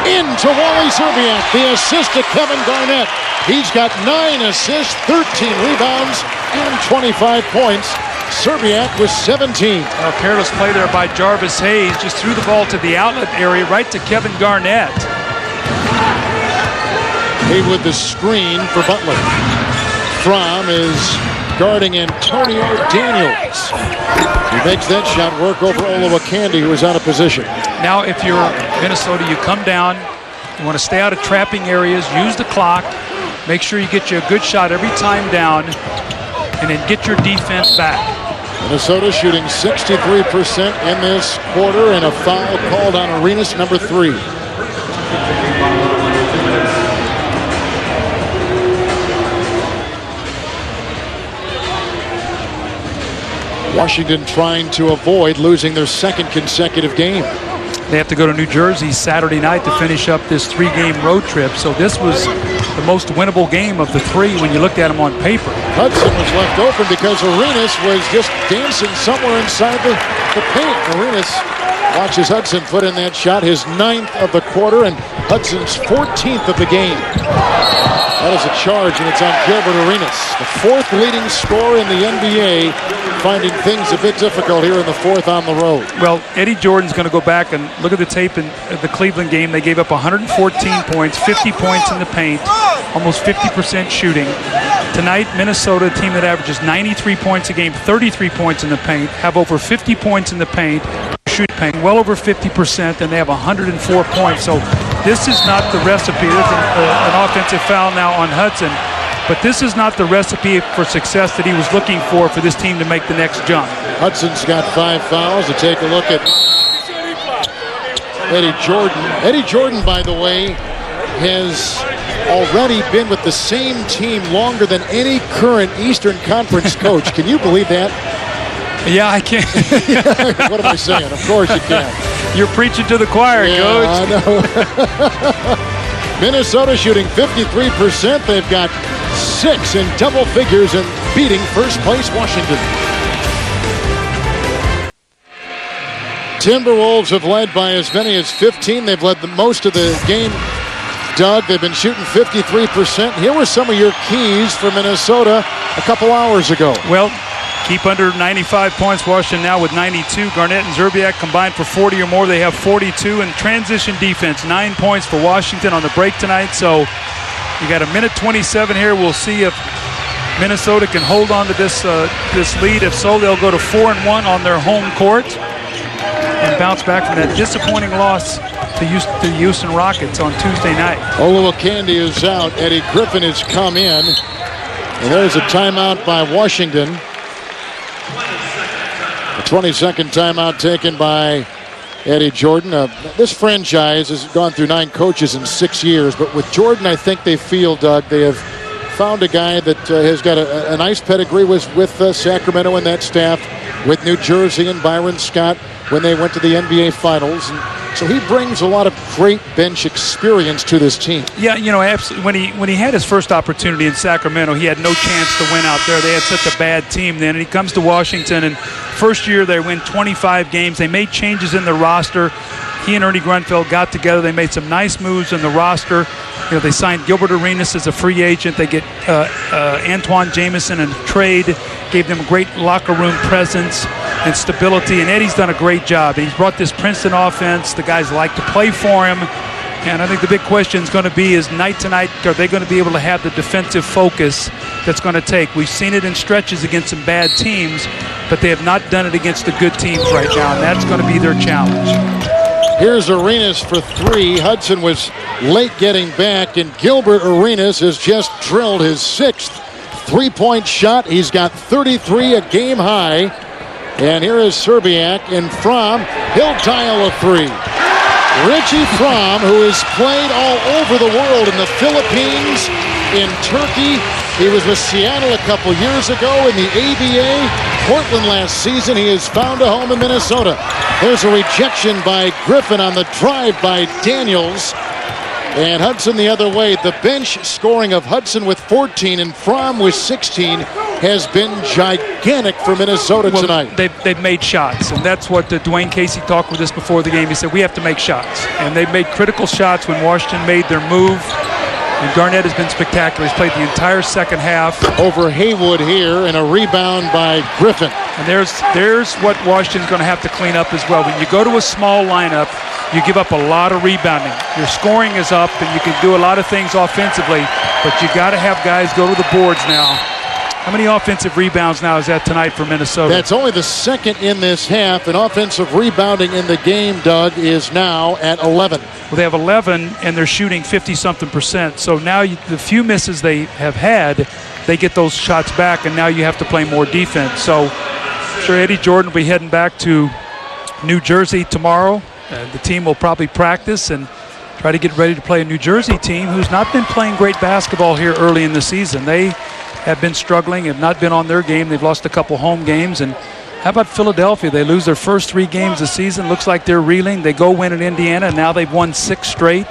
Into Wally Szczerbiak, the assist to Kevin Garnett. He's got 9 assists, 13 rebounds, and 25 points. Szczerbiak with 17. A careless play there by Jarvis Hayes. Just threw the ball to the outlet area, right to Kevin Garnett. Haywood the screen for Butler. Fromm is guarding Antonio Daniels. He makes that shot work over Olowokandi, who is out of position. Now, if you're Minnesota, you come down. You want to stay out of trapping areas. Use the clock. Make sure you get you a good shot every time down, and then get your defense back. Minnesota shooting 63% in this quarter, and a foul called on Arenas, number 3. Washington trying to avoid losing their 2nd consecutive game. They have to go to New Jersey Saturday night to finish up this 3-game road trip. So this was the most winnable game of the 3 when you looked at them on paper. Hudson was left open because Arenas was just dancing somewhere inside the paint. Arenas watches Hudson put in that shot, his 9th of the quarter and Hudson's 14th of the game. That is a charge, and it's on Gilbert Arenas, the 4th leading scorer in the NBA, finding things a bit difficult here in the 4th on the road. Well, Eddie Jordan's going to go back and look at the tape in the Cleveland game. They gave up 114 points, 50 points in the paint, almost 50% shooting. Tonight, Minnesota, a team that averages 93 points a game, 33 points in the paint, have over 50 points in the paint, shoot paint, well over 50%, and they have 104 points. So this is not the recipe. There's an offensive foul now on Hudson, but this is not the recipe for success that he was looking for this team to make the next jump. Hudson's got 5 fouls. To take a look at Eddie Jordan. Eddie Jordan, by the way, has already been with the same team longer than any current Eastern Conference coach. Can you believe that? Yeah, I can. What am I saying? Of course you can. You're preaching to the choir, Coach. I know. Minnesota shooting 53%. They've got 6 in double figures and beating first place Washington. Timberwolves have led by as many as 15. They've led the most of the game. Doug, they've been shooting 53%. Here were some of your keys for Minnesota a couple hours ago. Well, keep under 95 points. Washington now with 92. Garnett and Szczerbiak combined for 40 or more. They have 42. And transition defense, 9 points for Washington on the break tonight. So you got a minute 27 here. We'll see if Minnesota can hold on to this lead. If so, they'll go to 4-1 on their home court and bounce back from that disappointing loss to the Houston Rockets on Tuesday night. Olowokandi is out. Eddie Griffin has come in. And there's a timeout by Washington. A 20-second timeout taken by Eddie Jordan. This franchise has gone through 9 coaches in 6 years, but with Jordan, I think they feel, Doug, they have found a guy that has got a nice pedigree with Sacramento and that staff, with New Jersey and Byron Scott when they went to the NBA Finals. And so he brings a lot of great bench experience to this team. Yeah, absolutely. When he had his first opportunity in Sacramento, he had no chance to win out there. They had such a bad team then. And he comes to Washington, and first year they win 25 games. They made changes in the roster. He and Ernie Grunfeld got together. They made some nice moves in the roster. They signed Gilbert Arenas as a free agent. They get Antoine Jameson in a trade, gave them a great locker room presence and stability. And Eddie's done a great job. He's brought this Princeton offense. The guys like to play for him. And I think the big question is going to be, is night to night, are they going to be able to have the defensive focus that's going to take? We've seen it in stretches against some bad teams, but they have not done it against the good teams right now, and that's going to be their challenge. Here's Arenas for 3. Hudson was late getting back, and Gilbert Arenas has just drilled his 6th three-point shot. He's got 33, a game high. And here is Serbiak, and Fromm, he'll dial a 3. Richie Fromm, who has played all over the world, in the Philippines, in Turkey. He was with Seattle a couple years ago in the ABA. Portland last season. He has found a home in Minnesota. There's a rejection by Griffin on the drive by Daniels. And Hudson the other way. The bench scoring of Hudson with 14 and Fromm with 16 has been gigantic for Minnesota tonight. They've made shots, and that's what Dwayne Casey talked with us before the game. He said, we have to make shots. And they've made critical shots when Washington made their move. And Garnett has been spectacular. He's played the entire second half. Over Haywood here, and a rebound by Griffin. And there's what Washington's going to have to clean up as well. When you go to a small lineup, you give up a lot of rebounding. Your scoring is up, and you can do a lot of things offensively, but you got to have guys go to the boards now. How many offensive rebounds now is that tonight for Minnesota? That's only the second in this half, and offensive rebounding in the game, Doug, is now at 11. Well, they have 11, and they're shooting 50-something%. So now the few misses they have had, they get those shots back, and now you have to play more defense. So I'm sure Eddie Jordan will be heading back to New Jersey tomorrow. The team will probably practice and try to get ready to play a New Jersey team who's not been playing great basketball here early in the season. They have been struggling, have not been on their game. They've lost a couple home games. And how about Philadelphia? They lose their first 3 games of the season. Looks like they're reeling. They go win in Indiana, and now they've won 6 straight.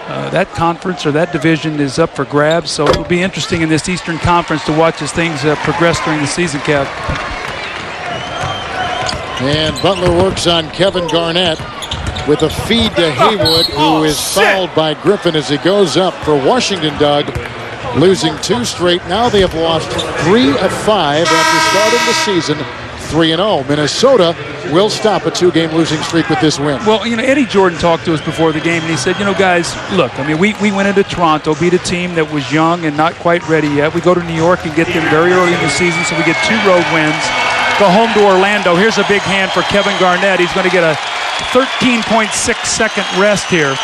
That conference or that division is up for grabs. So it'll be interesting in this Eastern Conference to watch as things progress during the season, Kev. And Butler works on Kevin Garnett with a feed to Haywood, who is fouled by Griffin as he goes up for Washington, Doug. Losing 2 straight. Now they have lost 3 of 5 after starting the season 3-0. Minnesota will stop a 2-game losing streak with this win. Well, Eddie Jordan talked to us before the game, and he said, guys, look, we went into Toronto, beat a team that was young and not quite ready yet. We go to New York and get them very early in the season, so we get 2 road wins. Go home to Orlando. Here's a big hand for Kevin Garnett. He's going to get a 13.6-second rest here.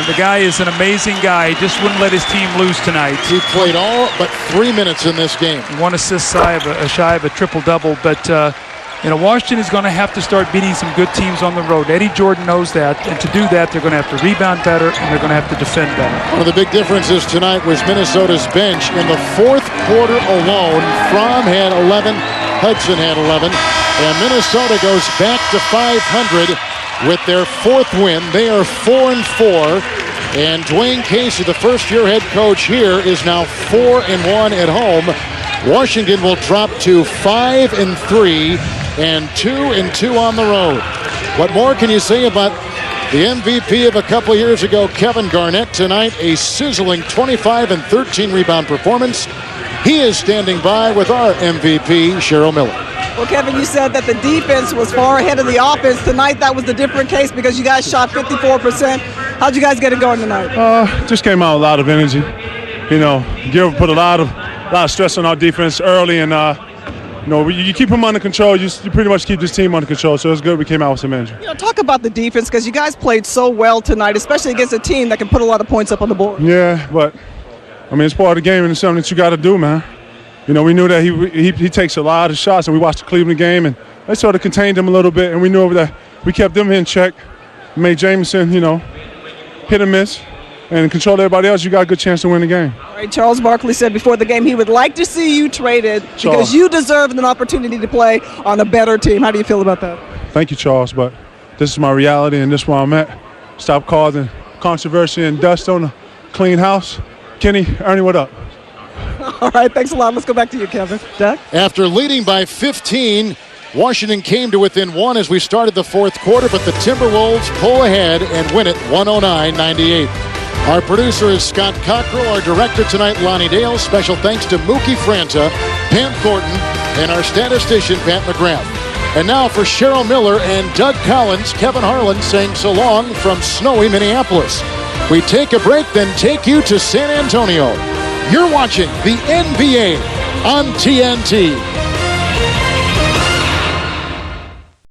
The guy is an amazing guy. He just wouldn't let his team lose tonight. He played all but 3 minutes in this game. 1 assist shy of a triple-double. But, Washington is going to have to start beating some good teams on the road. Eddie Jordan knows that. And to do that, they're going to have to rebound better, and they're going to have to defend better. One of the big differences tonight was Minnesota's bench. In the 4th quarter alone, Fromm had 11, Hudson had 11, and Minnesota goes back to 500. With their 4th win. They are 4-4, and Dwayne Casey, the first-year head coach here, is now 4-1 at home. Washington will drop to 5-3 and 2-2 on the road. What more can you say about the MVP of a couple years ago, Kevin Garnett? Tonight, a sizzling 25 and 13 rebound performance. He is standing by with our MVP, Cheryl Miller. Well, Kevin, you said that the defense was far ahead of the offense. Tonight, that was the different case because you guys shot 54%. How'd you guys get it going tonight? Just came out with a lot of energy. Gilbert put a lot of stress on our defense early, and you keep them under control. You pretty much keep this team under control. So it's good we came out with some energy. Talk about the defense because you guys played so well tonight, especially against a team that can put a lot of points up on the board. Yeah, but I mean, it's part of the game and it's something that you got to do, man. You know, we knew that he takes a lot of shots, and we watched the Cleveland game, and they sort of contained him a little bit, and we knew that we kept them in check, made Jameson, you know, hit and miss, and control everybody else. You got a good chance to win the game. All right, Charles Barkley said before the game he would like to see you traded because you deserve an opportunity to play on a better team. How do you feel about that? Thank you, Charles, but this is my reality, and this is where I'm at. Stop causing controversy and dust on a clean house. Kenny, Ernie, what up? All right, thanks a lot. Let's go back to you, Kevin. Doug? After leading by 15, Washington came to within 1 as we started the fourth quarter, but the Timberwolves pull ahead and win it 109-98. Our producer is Scott Cockrell. Our director tonight, Lonnie Dale. Special thanks to Mookie Franta, Pam Thornton, and our statistician, Pat McGrath. And now for Cheryl Miller and Doug Collins, Kevin Harlan saying so long from snowy Minneapolis. We take a break, then take you to San Antonio. You're watching the NBA on TNT.